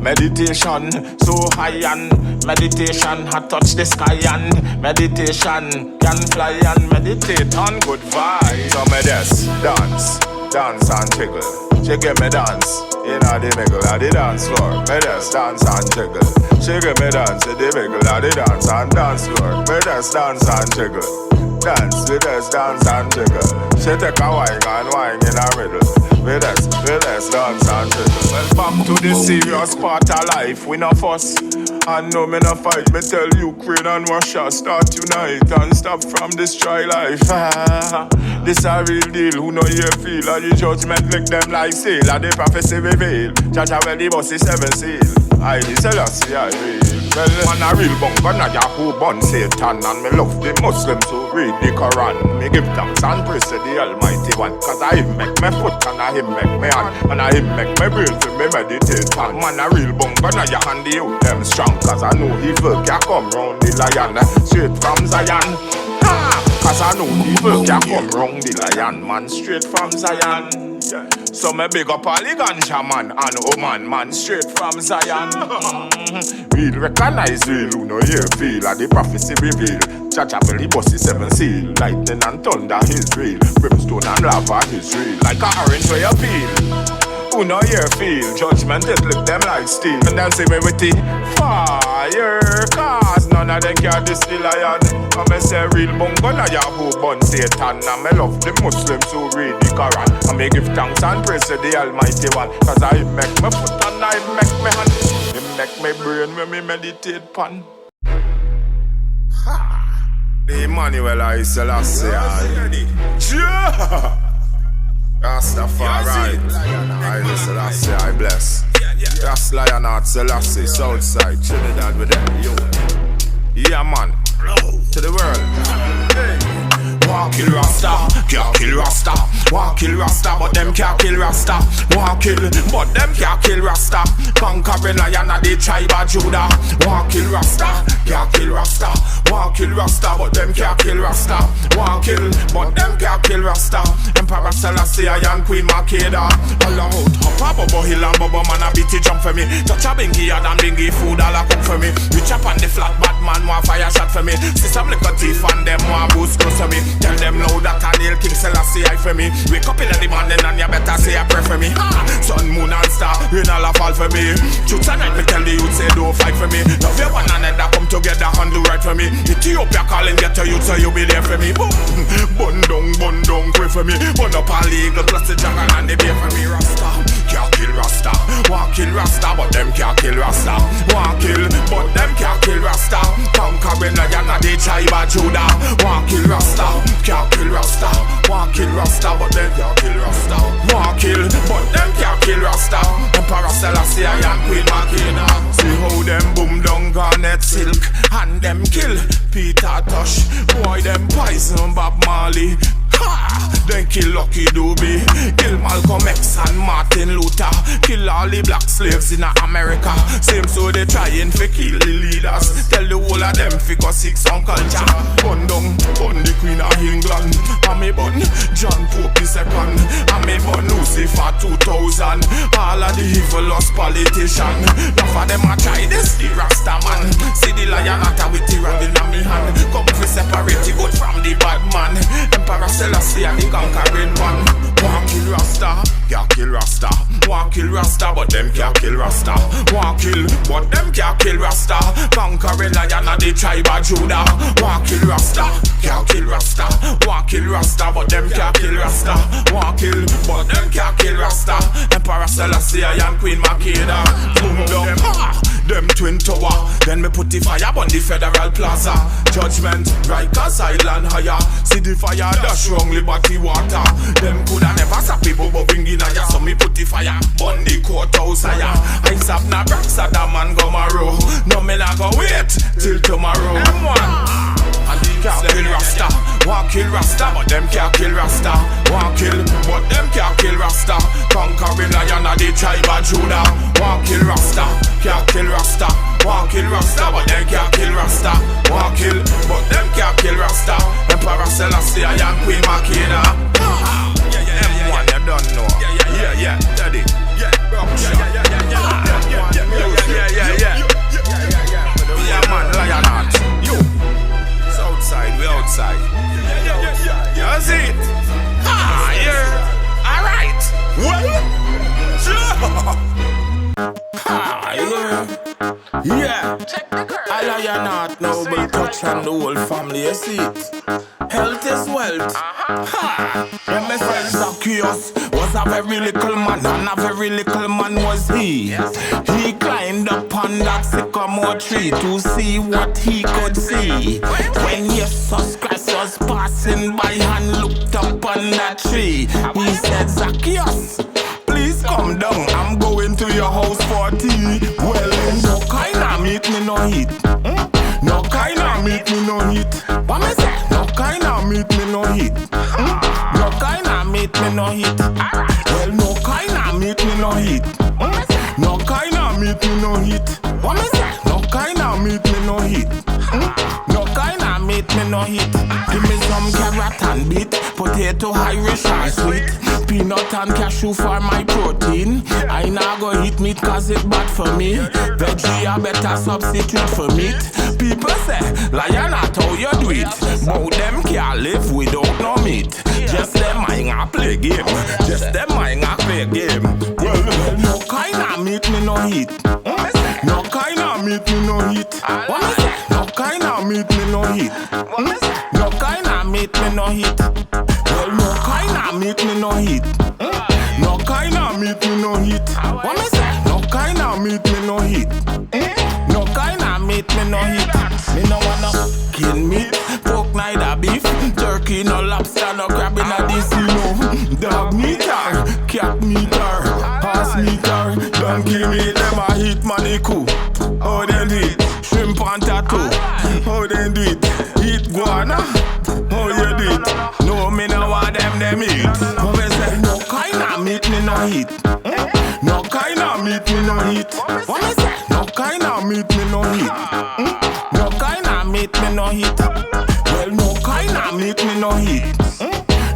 Meditation so high and meditation had touched the sky and meditation can fly and meditate on good vibes. So me just dance and jiggle. She give me dance in the middle of the dance floor. Me just dance and jiggle. She give me dance in the middle of the dance and dance floor. Me just dance and jiggle. Dance, we just dance and jiggle. She take a wine and wine in the middle. We just dance and jiggle. Well, back to the serious part of life, we no fuss. And no me no fight, me tell Ukraine and Russia start unite and stop from destroy life. This a real deal, who know you feel? And the judgment lick them like seal, and the prophecy reveal. Judge well the boss is 7 seal. I the Selassie I real. Well, man a real bunker, na ya who born Satan. And me love the Muslims who read the Quran. Me give thanks and praise to the Almighty One. Cause I make my foot and I make my hand. And I make my brain to me meditate on. Man a real bunker, na ya hand the youth them strong. Cause I know evil can come round the lion. Straight from Zion. Cause I know evil can come round the lion. Man straight from Zion. So me big up all the ganja man and woman man straight from Zion. Real recognize real, who know you feel. And the prophecy reveal. Chacha belly bossy 7 seal. Lightning and thunder is real. Brimstone and lava is real. Like a orange where you peel. Who know you feel? Judgment it lick them like steel. And then say me with the fire. Cause none of them can diss the lion. And me say real bungo na ya who born Satan. And me love the Muslims who read the Quran. And me give thanks and praise to the Almighty One. Cause I make my foot and I make my hand. It make my brain when me meditate pan. The Emmanuel I Selassie. Yeah. Rastafari, I Selassie, I bless. Ras Lion Heart, Selassie, Southside, Trinidad with them, yo. Yeah man, to the world. Hey. Want kill Rasta, can't kill Rasta. Want kill Rasta, but them can't kill Rasta. Want kill, but them can't kill Rasta. Conquering lion of the tribe of Judah. Want kill Rasta, can't kill Rasta. Want kill Rasta, but them can't kill Rasta. Want kill, but them can't kill Rasta. Emperor Selassie and Queen Makeda. All out, up above hill and Bobo man a beat it jump for me. Touch a bingy and bingy food all a cook for me. We chop on the flat bad man want fire shot for me. See some little teeth and them want boost close to me. Tell them now that I nail King Selassie I for me. Wake up in the morning and you better say a prayer for me. Sun, moon and star, rain all a fall for me. Truth and night me tell the youth say don't fight for me. Love your one another come together and do right for me. Ethiopia calling get to youth so you be there for me. Boom, bun down, pray for me. Bun up all legal plus the jungle and the beer for me. Rasta, can't kill Rasta. Want kill Rasta, but them can't kill Rasta. Want kill, but them can't kill Rasta. Conquering lion of the tribe of Judah. Want kill Rasta, can't kill Rasta. Want kill Rasta, but them can't kill Rasta. Want kill, but them can't kill Rasta. Emperor Selassie and Queen Makeda. See how them boom down garnet silk and them kill Peter Tosh. Boy them poison Bob Marley. Then kill Lucky Dube, kill Malcolm X and Martin Luther, kill all the black slaves in America. Same so they trying to kill the leaders. Tell the whole of them fi go 6 on culture. Bun down, bun the Queen of England. And me bun John Pope II. And me bun Lucifer 2000. All of the evilous politicians. Enough of them a try this the Rasta man. See the lion at a with the random in me hand. Come fi separate the good from the bad man. Emperor Selassie and the conquering one. Want kill Rasta, can't kill Rasta. Want kill Rasta, but them can't kill Rasta. Want kill, but them can't kill Rasta. Conquering lion of the tribe of Judah. Want kill Rasta, can't kill Rasta. Want kill Rasta, but them can't kill Rasta. Want kill, but them can't kill Rasta. Emperor Selassie and Queen Makeda. Boom down, them twin tower. Then me put the fire on the Federal Plaza. Judgment, Rikers Island higher. See the fire dash wrong Liberty water. Them coulda never stop people bubbling in a ya. So me put the fire on the courthouse higher. I stop na bricks at the man go marrow. No me not go wait till tomorrow. M1 and the can't kill Rasta. Want kill Rasta, but them can't kill Rasta. Want kill, but them can't kill Rasta. Conquering lion of the tribe of Judah. Want kill Rasta, can't kill Rasta. Want kill Rasta, but them can't kill Rasta. Want kill, but them can't kill Rasta. Emperor Selassie and Queen Makina. M1, you don't know. Yeah, daddy. Yeah, man, Lion Heart. You. Outside, we outside. You see it? Yeah. Alright. Well, yeah. I Lion Heart, noble touch and the whole family, you see it? Health is wealth. When my friend Zacchaeus was a very little man, and a very little man was he. He climbed up on that sycamore tree to see what he could see. When Jesus Christ was passing by and looked up on that tree, he said, Zacchaeus, please come down, I'm going to your house for tea. Well, no kind of meat me no eat. No kind of meat me no eat. What me say? No kind of meat me no eat. No kind of meat me no eat. Well, no kind of meat me no eat. No kind of meat me no eat. What me say? No kind of meat me no eat. No kind of meat me no eat. Give me some carrot and beet, potato Irish and sweet, peanut and cashew for my protein. I nah go eat meat cause it bad for me. Veggie a better substitute for meat. People say, Lion Heart, how you do it? But them can't live without no meat. Just them I ain't play game. Just them I ain't play game. Well, no kind of meat me no eat. No kind of meat me no eat. What me say? No kind of meat me no eat. No kind of meat me no eat. Well, no kind of meat me no eat. No kind of meat me no eat. What me say? No kind of meat me no eat. No kind of meat me no eat. Me no wanna kill meat, pork neither beef, turkey no lobster no crab in a this no. Dog meat or cat meat or horse meat or donkey meat. Them a eat maniku. How they do it? Shrimp and tattoo. How they do it? Eat guana. How you do it? No, me no want them eat. How me say? No kind of meat me no eat. No kind of meat me no eat. What me say? No kind of meat me no eat. No kind of meat me no eat. Well, no kind of meat me no eat.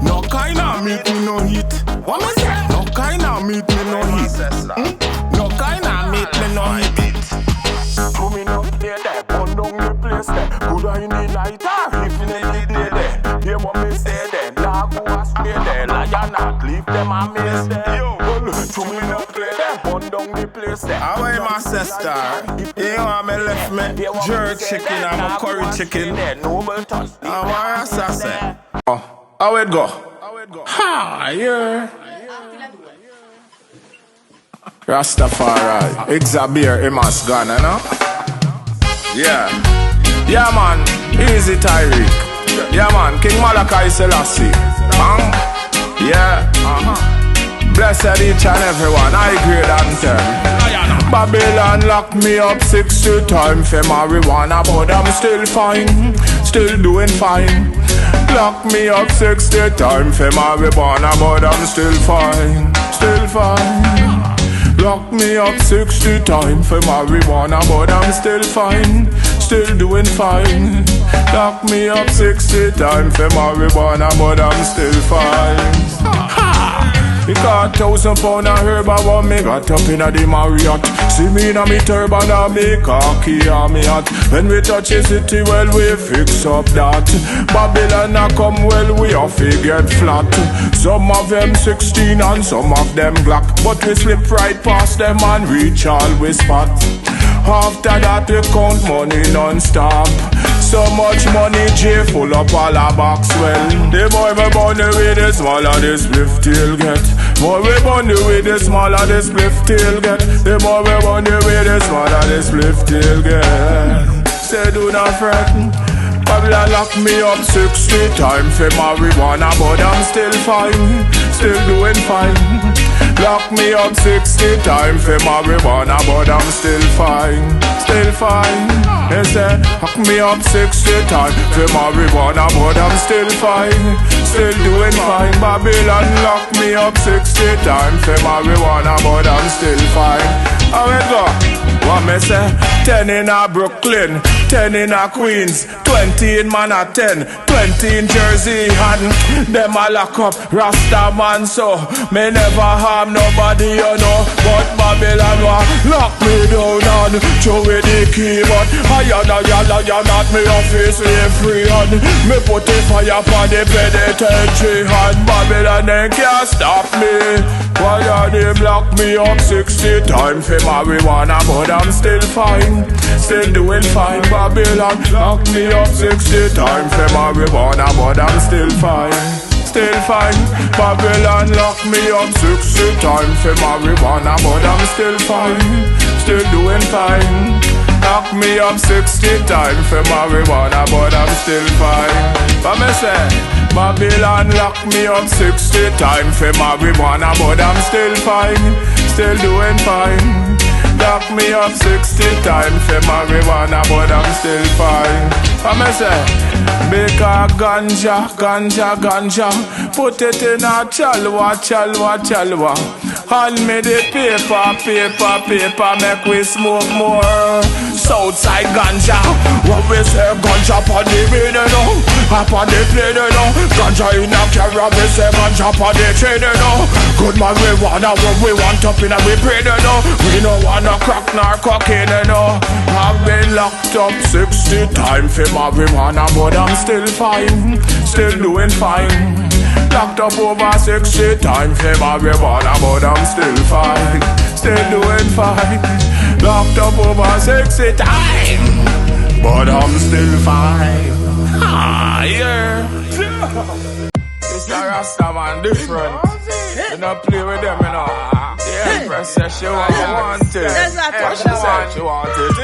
No kind of meat me no eat. What me say? No kind of meat me no eat. No kind of meat me no eat. Coming up there, burn down the place there. Good in the night or if in the day there. Hear what me say there. Now go astray there. Lion Heart, leave them a mess there. Yo, coming up there, burn down the place there. How am my sister? You want me left me jerk chicken and my curry chicken. How am I say? Oh, how it go? Ha, yeah. Rastafari, it's a beer, it must gone, you know? Yeah. Yeah, man, easy Tyreek. Yeah, man, King Malachi Selassie. Yeah, Blessed each and everyone, I grade and tell. Babylon locked me up 60 times for marijuana, but I'm still fine, still doing fine. Lock me up 60 times for marijuana, but I'm still fine, still fine. Lock me up 60 times for marijuana, but I'm still fine, still doing fine. Lock me up 60 times for marijuana, but I'm still fine. Ha! Me got £1,000 of herb, I want me got up in a the Marriott. See me in a me turban and me cocky and me hat. When we touch the city, well we fix up that. Babylon a come, well we off we get flat. Some of them 16 and some of them Glock, but we slip right past them and reach all we spot. After that we count money non-stop. So much money, J full up all a box well. The more we burn the way, the smaller the spliff tail get. More we burn the way, the smaller the spliff tail get. The more we burn the way, the smaller the spliff tail get. Say do not fret. Babylon lock me up 60 times for marijuana, but I'm still fine, still doing fine. Lock me up 60 times for marijuana, but I'm still fine, still fine. They say, lock me up 60 times for marijuana, but I'm still fine, still doing fine. Babylon lock me up 60 times for marijuana, but I'm still fine. How it go? What me say? 10 in a Brooklyn, 10 in a Queens, 20 in Manhattan, 20 in Jersey, and them a lock up Rasta man, so me never harm nobody, you know. But Babylon want lock me down and throw away the key, but you're not me office slave free, and me put the fire upon the penitentiary, and Babylon they can't stop me. Why are they block me up 60 times for marijuana, but I'm still fine, still doing fine. Babylon lock me up 60 times for marijuana, but I'm still fine, still fine. Babylon lock me up 60 times for marijuana, but I'm still fine, still doing fine. Lock me up 60 times for marijuana, but I'm still fine. But me say, Babylon lock me up 60 times for marijuana, but I'm still fine, still doing fine. Lock me up 60 times for marijuana, but I'm still fine. But me say, make a ganja, put it in a chalwa. Hand me the paper, make we smoke more. Southside ganja, what we say ganja pon the radio now, upon the plane now. Ganja in a carry, we say ganja pon the train now. Good man, we wanna what we want up in a we brain now. We no wanna crack nor cocaine now. I've been locked up 60 times for marijuana, but I'm still fine, still doing fine. Locked up over 60 times for marijuana, but I'm still fine, still doing fine. Locked up over 60 times, but I'm still fine. Ah, yeah. It's a Rasta man different. You don't play with them, you know. The Empress says she want it. And she said she want it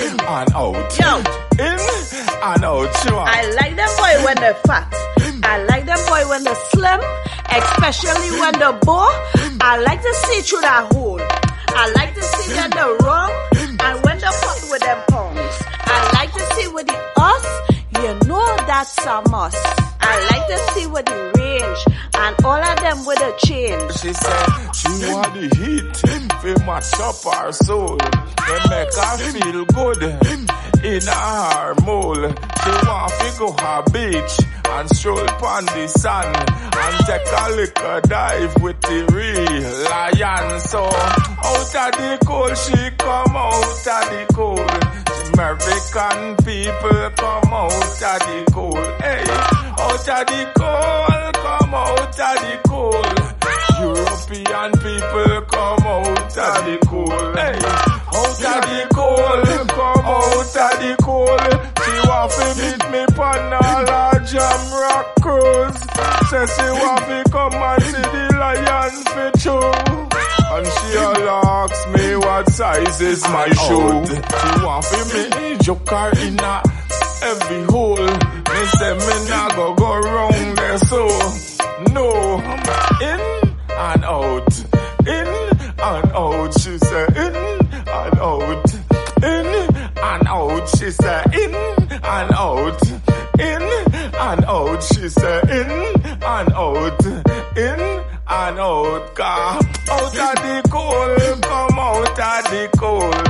in and out. Yo. In and out. She want I like them boy when they're fat. I like them boy when they're slim, especially when they're bow. I like to see through that hole. I like to see that they're wrong, and when they're put with them pounds. I like to see with the us, you know that's a must. I like to see with the range, and all of them with a chain. She said she want the heat, fi match up her soul, and make her feel good in her mole. She want to go her beach and stroll upon the sun and take a little dive with the real lion. So out of the cold she come out of the cold. American people come out of the cold. Hey, out of the cold, come out of the cold. European people come out of the cold. Hey, out of the cold, come out of the cold. She want to meet me on a large rock cruise. Says she want to come and see the lion for true. And she all asks me what size is my shoe. She want for me joker in a every hole. Me say me nah go round there so no. In and out, in and out. She say in and out, in and out. She say in and out, in and out. She say in and out, in and out. Car out of the cold, come out of the cold.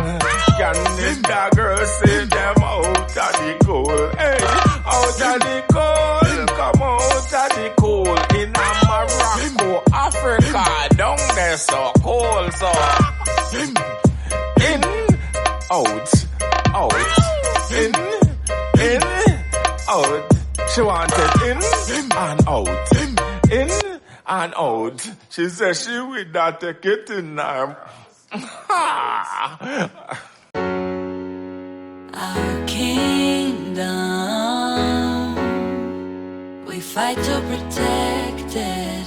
Can the girl say them out of the cold? Hey, out of the cold, come out of the cold. In Morocco, Africa, down there so cold, so in, out, in, out. She wanted in and out, in and out. She said she would not take it in now. Our kingdom fight to protect it.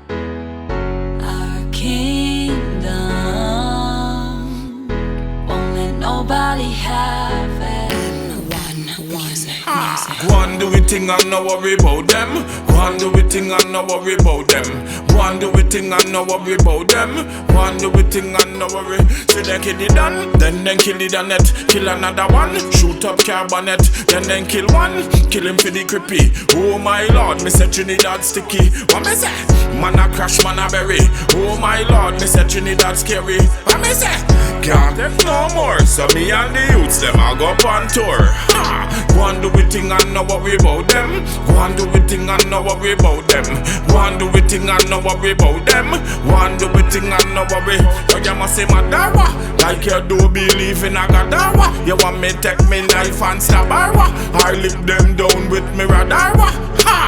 Our kingdom won't let nobody have it. Go and do it thing and no worry about them. Go and do it thing and no worry about them. Go and do it thing and no worry about them. Go and do it thing and no worry. See them kill it done, then kill the net. Kill another one, shoot up carbonet. Then kill one, kill him for the creepy. Oh my lord, me say Trinidad sticky. What me say? Man a crash, man a bury. Oh my lord, me say Trinidad scary. What me say? Can't take no more. So me and the youths them a go on tour. Ha! Go and do it thing and no worry about them. Go and do it thing and no worry about them. Go and do it thing and no worry about them. Go and do it thing and no worry. So you must say my dawa, like you do believe in a gadawa. You want me take me knife and stab her? I lick them down with me radarwa. Ha!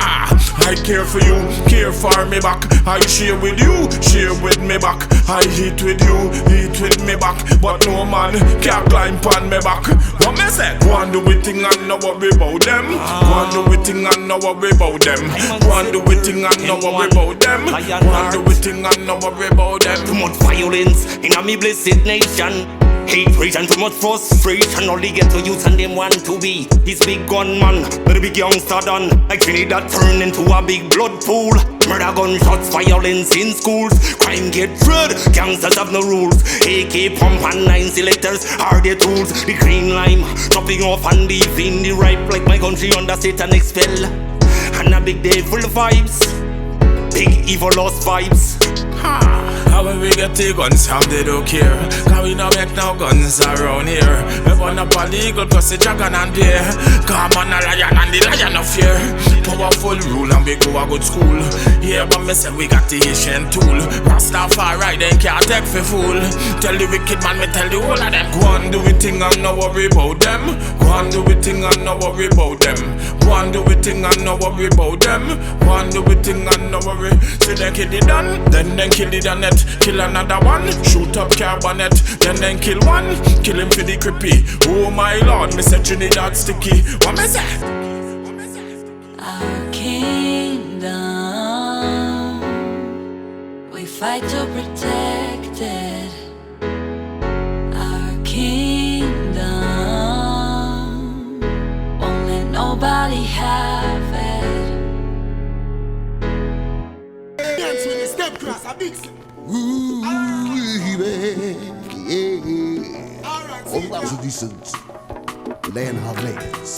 I care for you, care for me back. I share with you, share with me back. I eat with you, eat with me back. But no man can climb on me back. What me say? Go and do it thing and no worry about them. Go and do it thing and no worry about them. Go and do it thing and no worry about them. Go and do it thing and no worry about them. Too much violence in a me blessed nation. Hatred and too much frustration. All they get to use and them want to be this big gunman, but a big youngster done. Like Trinidad turn into a big blood pool. Murder, gunshots, violence in schools. Crime get red, gangsters have no rules. AK, pump and 9 selectors are their tools. The green lime, chopping off and leaving the ripe. Like my country under satanic spell. And a big day full of vibes. Big evil lost vibes. How when we get the guns from they don't care. Cause we don't make no guns around here. We burn up a legal plus the dragon and bear. Come on a lion and the lion of fear. Powerful rule and we go a good school. Yeah, but me say we got the Asian tool. Rastafari then can't take for fool. Tell the wicked man, me tell the whole of them. Go and do it thing and no worry about them. Go and do it thing and no worry about them. Go and do it thing and no worry about them. Go and do it thing and no worry. See them kill it done, then kill the net. Kill another one, shoot up carbonet. Then kill one, kill him for the creepy. Oh my lord, me say Trinidad sticky. What me say? Our kingdom, we fight to protect it. Our kingdom, won't let nobody have it. Dance with the step cross, a big step. Ooh, baby, yeah. All those are decent Lion Heart ladies.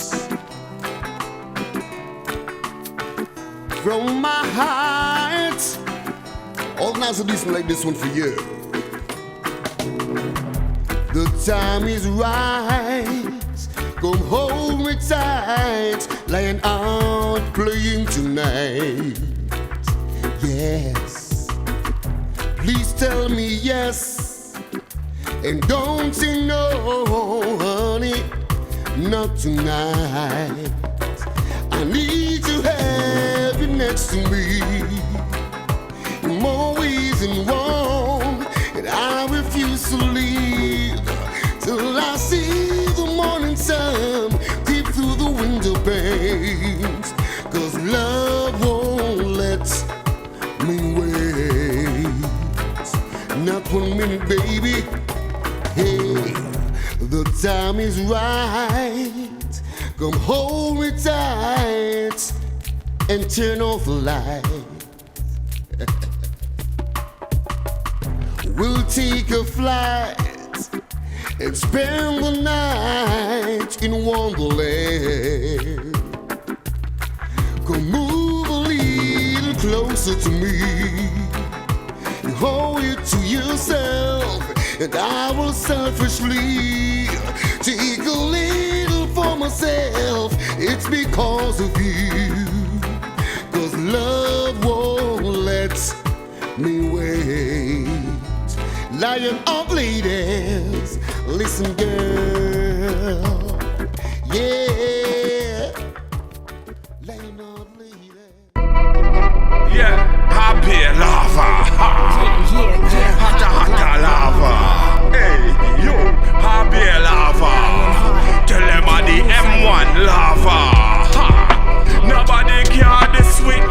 From my heart, all nice and decent like this one for you. The time is right. Come hold me tight. Lion Heart playing tonight. Yes. Please tell me yes, and don't say no, honey, not tonight. I need to have you next to me. In more ways than one, and I refuse to leave till I see the morning sun deep through the window panes. 'Cause love won't let me wait. Not 1 minute, baby. Hey, the time is right. Come hold me tight and turn off the light. We'll take a flight and spend the night in Wonderland. Come move a little closer to me. Hold it to yourself, and I will selfishly take a little for myself. It's because of you, 'cause love won't let me wait. Lion of ladies, listen girl, yeah. Lion of ladies. Yeah, happy lava. Hata lava. Hey, yo, happy lava. Tell them the M1 lava. Ha. Nobody can this sweet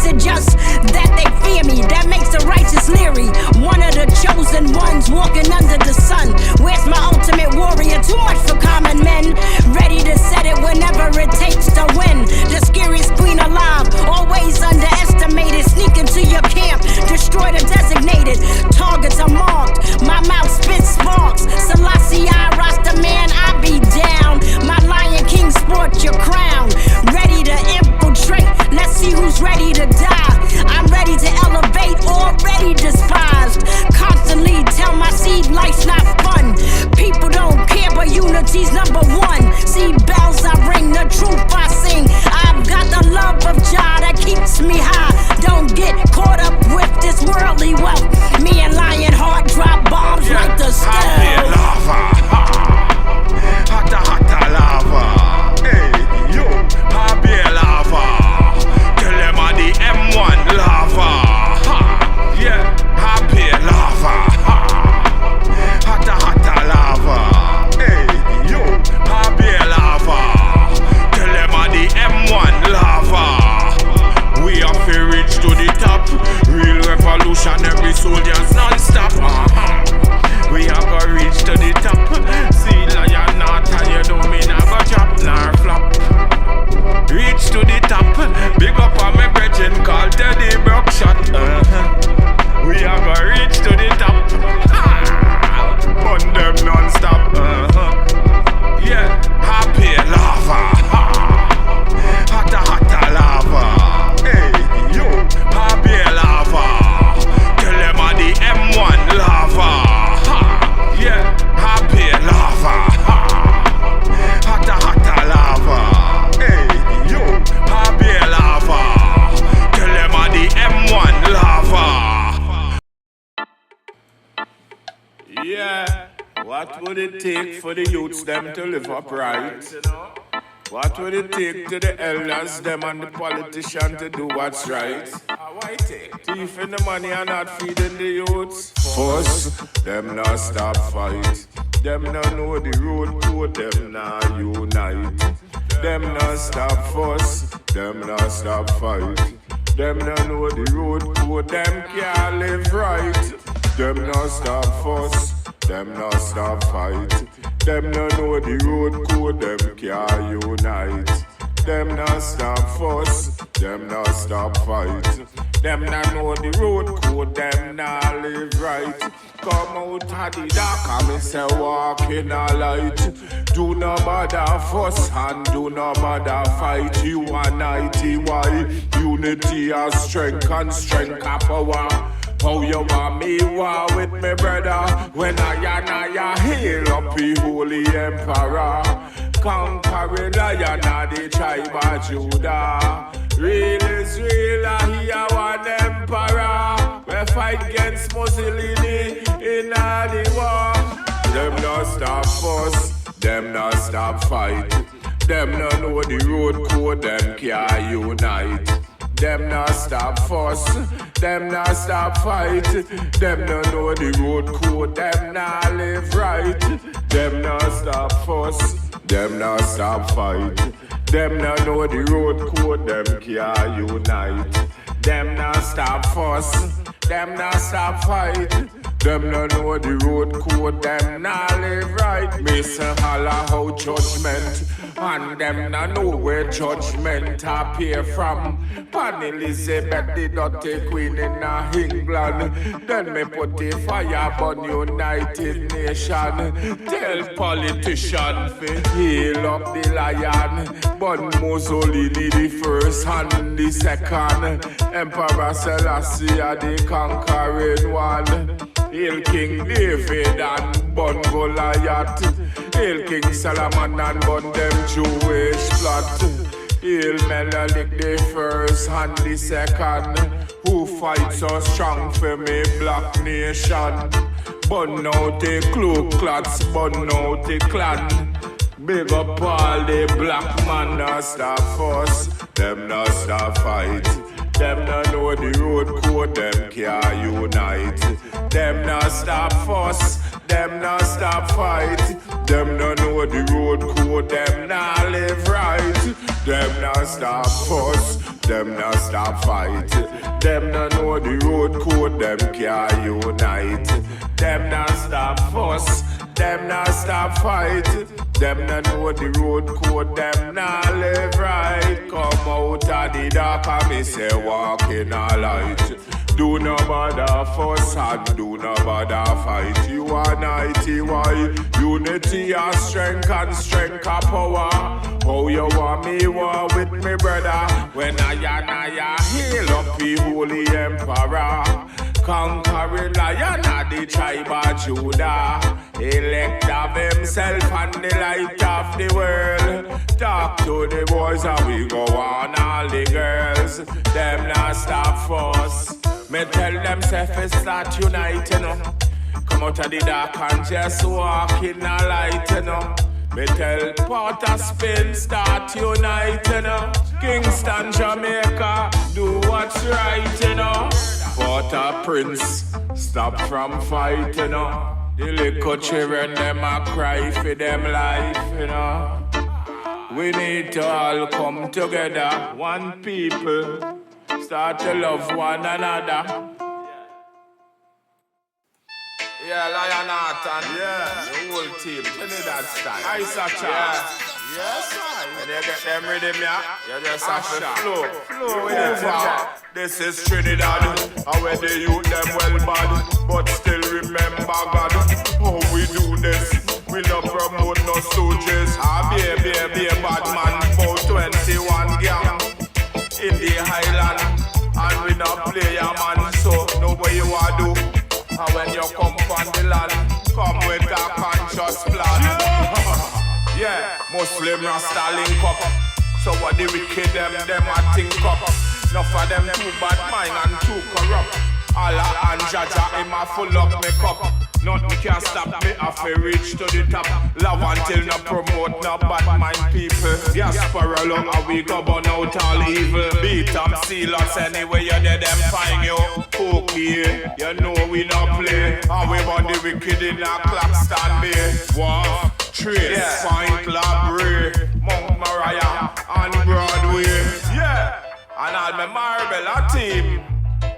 it just that they fear me? That makes the righteous leery. One of the chosen ones walking under the sun. Where's my ultimate warrior? Too much for common men. Ready to set it whenever it takes to win. The scariest queen alive, always underestimated. Sneak into your camp, destroy the designated. Targets are marked, my mouth spits sparks. Selassie, I Rasta man, I be down. My Lion King sport your crown. Ready to infiltrate, let's see who's ready to die. I'm ready to elevate, already despised. Constantly tell my seed life's not fun. People don't care, but unity's number one. See bells I ring, the truth I sing. I've got the love of Jah that keeps me high. Don't get caught up with this worldly wealth. Me and Lion Heart drop bombs like the stove. Hotta, hotta lava. Hey, yo, happy lava. Tell them on the M1 lava. Ha, yeah, happy lava. Ha. Hotta, hotta lava. Hey, yo, happy lava. Tell them on the M1 lava. We are to reach to the top. Real revolutionary soldiers non-stop. We are gonna reach to the top. See Lion Heart and you know me never drop nor flop. Reach to the top. Big up on my brethren called Teddy Buckshot. We are gonna reach to the top. Burn them non-stop. Yeah, happy lava. Hotta, hotta lava. Hey, yo, happy lava. Tell them on the M1 lava. Yeah, happy lava. Hotta, hotta lava. Hey, yo, happy lava. Tell them on the M1 lava. Yeah, what would it take for the youths them to live upright? What would it take to the elders them and the politicians to do what's right? Thieving the money and not feeding the youths. Force them not stop fight. Them not know the road code, them not unite. Them not stop force, them not stop fight. Them not know the road code, them can't live right. Them not stop force, them not stop fight. Them no know the road code, them can't unite. Them not stop fuss, them not stop fight. Them not know the road code, them not live right. Come out of the dark and me say walk in a light. Do no bother fuss and do no bother fight. Unity, why? Unity of strength and strength of power. How you want me war with me brother? When I hail up the holy emperor. Conquering Lion of the tribe of Judah. Real is real, he one emperor. We fight against Mussolini in the war. Them not stop fuss, them not stop fight. Them not know the road code, them can't unite. Them not stop fuss, them not stop fight. Them not know the road code, them not live right. Them not stop fuss, them not stop fight. Them not know the road code, them can't unite. Them not stop fuss, them not stop fight. Them not know the road code, them not live right. Me say holla how judgment, and them not know where judgment appear from. Pan Elizabeth, the dirty queen in England. Then me put the fire on United Nation. Tell politicians fi heal up the lion. But Mussolini the first and the second. Emperor Selassie the conquering one. Hail King David and Bun Goliath. Hail King Solomon and Bun them Jewish plot. Hail Menelik the first and the second. Who fight so strong for me black nation. Bun out the Ku Klux, bun out the clan. Big up all the black man not stop fuss. Them not stop fight. Them not know the road code, them can't unite. Them not stop fuss, them not stop fight. Them not know the road code, them not live right. Them not stop fuss, them not stop fight. Them not know the road code, them can't unite. Them not stop fuss, them not stop fight. Them not know the road code, them not live right. Come out of the dark and me say walk in a light. Do no bother fuss and do no bother fight. You are nighty, why? Unity and strength of power. How you want me war with me brother? When I hail up the holy emperor. Conquering lion of the tribe of Judah. Elect of himself and the light of the world. Talk to the boys and we go on all the girls. Them not stop fuss. Me tell them self is start uniting up. Come out of the dark and just walk in the light, you know. Me tell Port of Spain start uniting up. Kingston, Jamaica, do what's right, you know. Port-au-Prince, stop from fighting, you know. The little children, them a cry for them life, you know. We need to all come together, one people. Start to love one another. Yeah, Lion Heart and the whole team. Trinidad style. Ice a chart. Yes, when you get them rhythm, you just have to flow with it. This is Trinidad, and where the youth them well bad, but still remember God. How we do this? We not promote no soldiers. Be a bad man, about 21 gang in the Highland, and we not play a man, so know what you want to do. And when you come from the land, come with a conscious plan. Yeah, Muslim Rasta link up. So what the wicked them a think up. Enough of them too bad mind and too corrupt. Allah and Jaja him a full up me cup. Nothing can stop me if I reach to the top. Love until no promote no bad mind people. Diaspora long and we go burn out all evil. Beat them, seal us anyway you there them find you. Okay, you know we not play. And we burn the wicked in a clock stand bay. Wharf, Trace, Point, Labray, Mount Mariah and Broadway. Yeah, and all my Marbella team.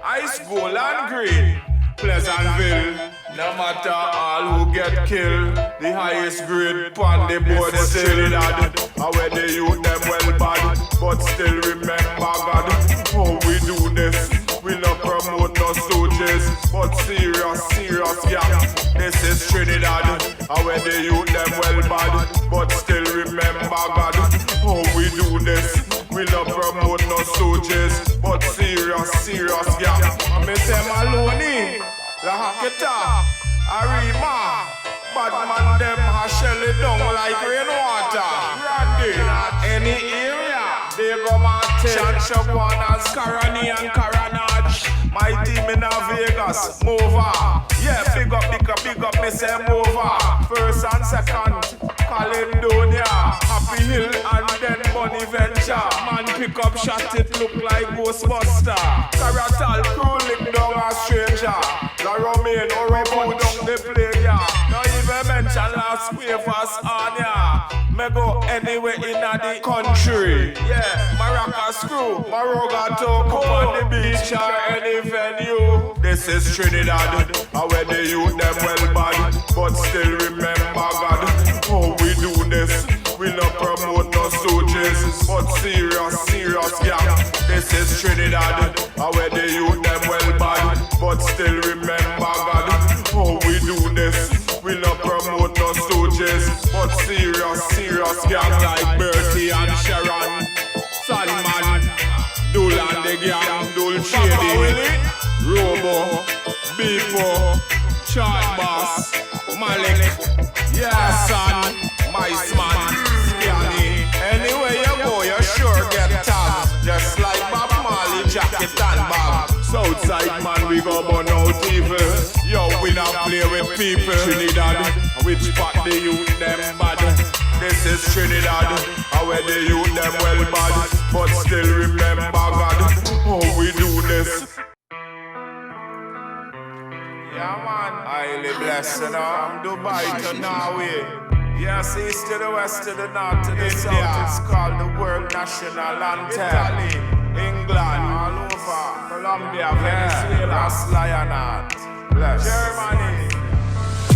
Ice, gold and green, Pleasantville. No matter all who get killed, the highest grade pon the board still dad. And where the youth them well bad, but still remember God. How we do this? We not promote no soldiers, but serious gang. This is Trinidad, and where the youth them well bad, but still remember God. How we do this? We not promote no soldiers, but serious gang. Me say Maloney, La Haketa, Arima, bad man them a shell it down like rainwater. Randy, any area, they go Martin, Shagwanas, Karani and Karanaj. My team in Vegas, move on. Yeah, big up, me say move on. First and second, Caledonia, Happy Hill and then Bunny Venture. Man pick up shot, it look like Ghostbuster. Caratal crew lick down a stranger. La Romaine or Robo down the play, yeah. Not even mention last wavers on ya. Me go anywhere in the country. Yeah, Maracas crew, Maroga talk up on the beach or any venue. This is Trinidad, and where the youth them well bad, but still remember God. How we do this? We not promote no soldiers, but serious gang. This is Trinidad, and where the youth them well bad, but still remember God. How we do this? We not promote no soldiers, but serious gang like Bertie and Sharon, Salman, Dul and the gang, Dul Shady, Robo, Beepo, Chart Boss, Malik, Son, Miceman, Scanny. Anywhere you go, you sure get tagged, just like Bob Marley jacket and bag. Southside man, we go burn out evil. Yo, we not play with people. Trinidad, which part the youth them bad. This is Trinidad, where the youth them well bad, but still remember God. How we do this? Yeah man, highly blessed, you know. From Dubai to Norway. Yes, east to the west to the north to the south. It's called the World National Anthem. England, all over, Colombia, Venezuela, Ras Lion Heart, bless. Germany,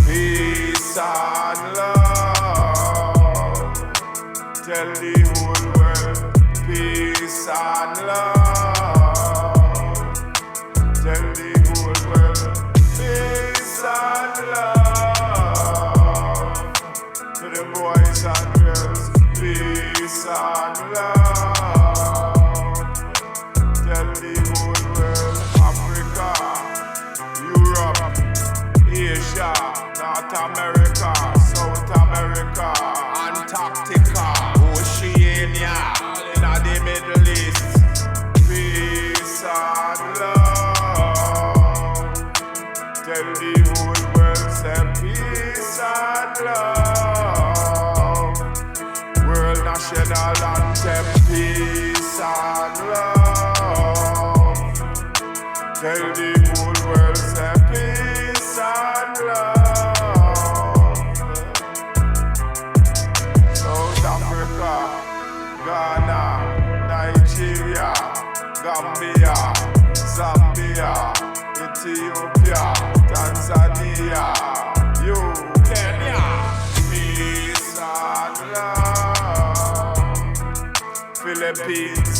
peace and love. Tell the whole world, peace and love. Tell the whole world, peace and love. To the boys and girls, peace and love. Tell the whole world, Africa, Europe, Asia, North America, South America, Antarctica, Oceania, in the Middle East, peace and love. Tell the whole world, say peace and love. World national anthem, peace and love. Tell the whole world, say peace and love. South Africa, Ghana, Nigeria, Gambia, Zambia, Ethiopia, Tanzania, you, Kenya, peace and love. Philippines,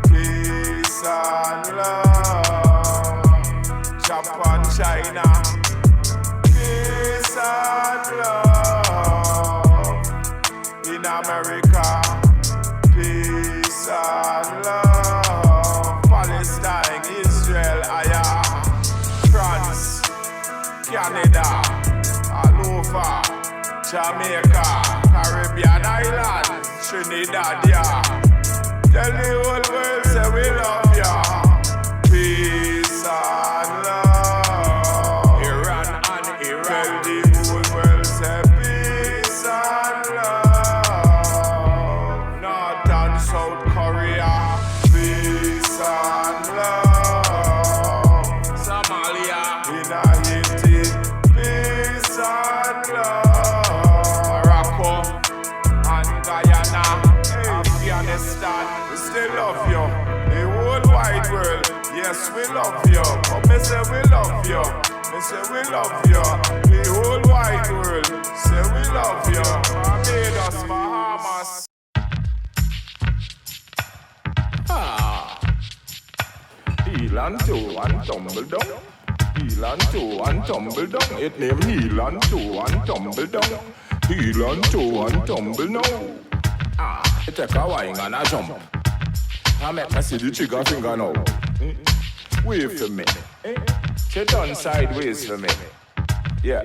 peace and love. Japan, China, peace and love. In America, peace and love. Palestine, Israel, France, Canada, all over. Jamaica, Caribbean islands, Trinidad, yeah. Tell the whole world, say we love ya. Peace and love. Iran and Iraq. Tell the whole world, say peace and love. North and South Korea, peace and love. Somalia, in Haiti, peace and love. Morocco and Guyana, Afghanistan, we still love you. The whole wide world, yes, we love you. But me say we love you. Me say we love you. The whole wide world, say we love you. Barbados, Bahamas. Heel and toe and tumble down. Heel and toe and tumble down. It name heel and toe and tumble down. Heel and toe and tumble now. It take a wine and a jump. I make me see the trigger finger now. Wave for me. She turn sideways for me. Yeah.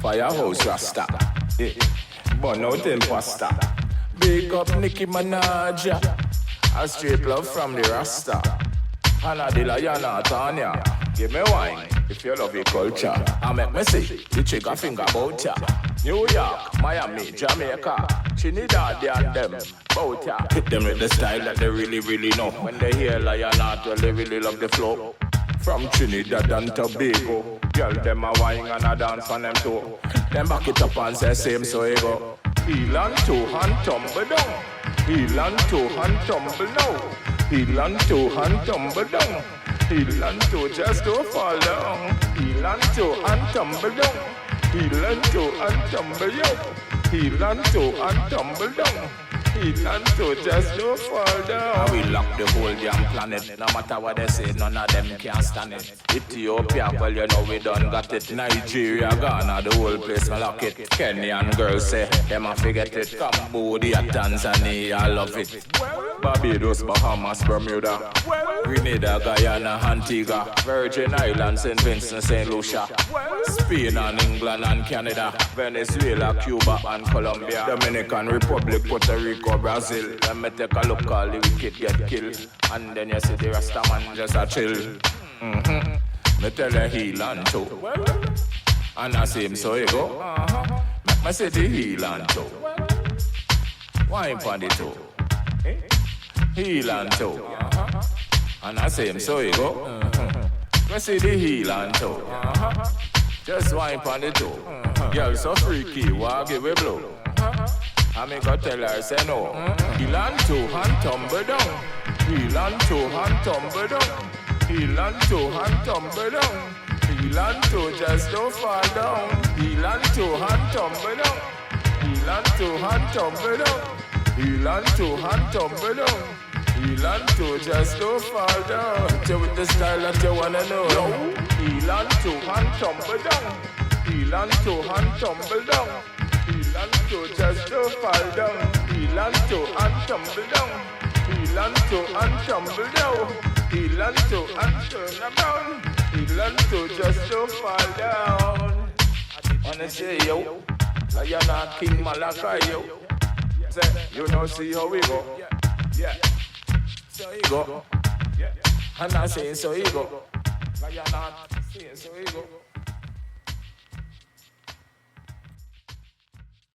Firehouse Rasta. Yeah. Burn out imposter. Big up Nicki Minaj. A straight love from the Rasta. Hannah the Lion Heart on ya. Give me wine if you love your culture. I make me see the trigger finger about ya. New York, Miami, Jamaica, Trinidad and them bout ya. Hit them with the style that they really, really know. When they hear Lion Heart, well, they really love the flow. From Trinidad and Tobago, girl them a wine and a dance on them too. Them back it up and say same so you go. Heel and toe and tumble down. Heel and toe and tumble now. Heel and toe and tumble down. Heel and toe just don't fall down. Heel and toe and tumble down. Heel and toe and tumble down. Heel and toe and tumble down. Heel and toe just don't fall down. We lock the whole damn planet. No matter what they say, none of them can stand it. Ethiopia, well you know we done got it. Nigeria, Ghana, the whole place we lock it. Kenyan girls say, them a forget it. Cambodia, Tanzania, I love it. Barbados, Bahamas, Bermuda, Grenada, Guyana, Antigua, Virgin Islands, St. Vincent, St. Lucia, Spain and England and Canada, Venezuela, Cuba and Colombia, Dominican Republic, Puerto Rico, Brazil. Then me take a look, all the wicked get killed, and then you see the Rasta man just a chill. Me tell you heel and toe, and I see him so you go. Make me say the heel and toe, wine for the toe. Heel and toe, and I say him so you go. Me see the heel and toe, just wine on the toe. Girl so freaky, walk give a blow. I me go tell her say no. Heel and toe and tumble down. Heel and toe and tumble down. Heel and toe and tumble down. Heel and toe, just don't fall down. Heel and toe and tumble down. Heel and toe and tumble down. Heel and toe and tumble down. Heel and toe, just don't fall down. Tell with the style that you wanna know. Heel and toe and tumble down. Heel and toe and tumble down. Heel and toe, just don't fall down. Heel and toe and tumble down. Heel and toe and tumble down. Heel and toe and turn around. Heel and toe, just don't fall down. Wanna say yo, Lion Heart King Malachi yo. Say, you know see how we go. Yeah. So he go. And I say so he go. Lion Heart, say so he go.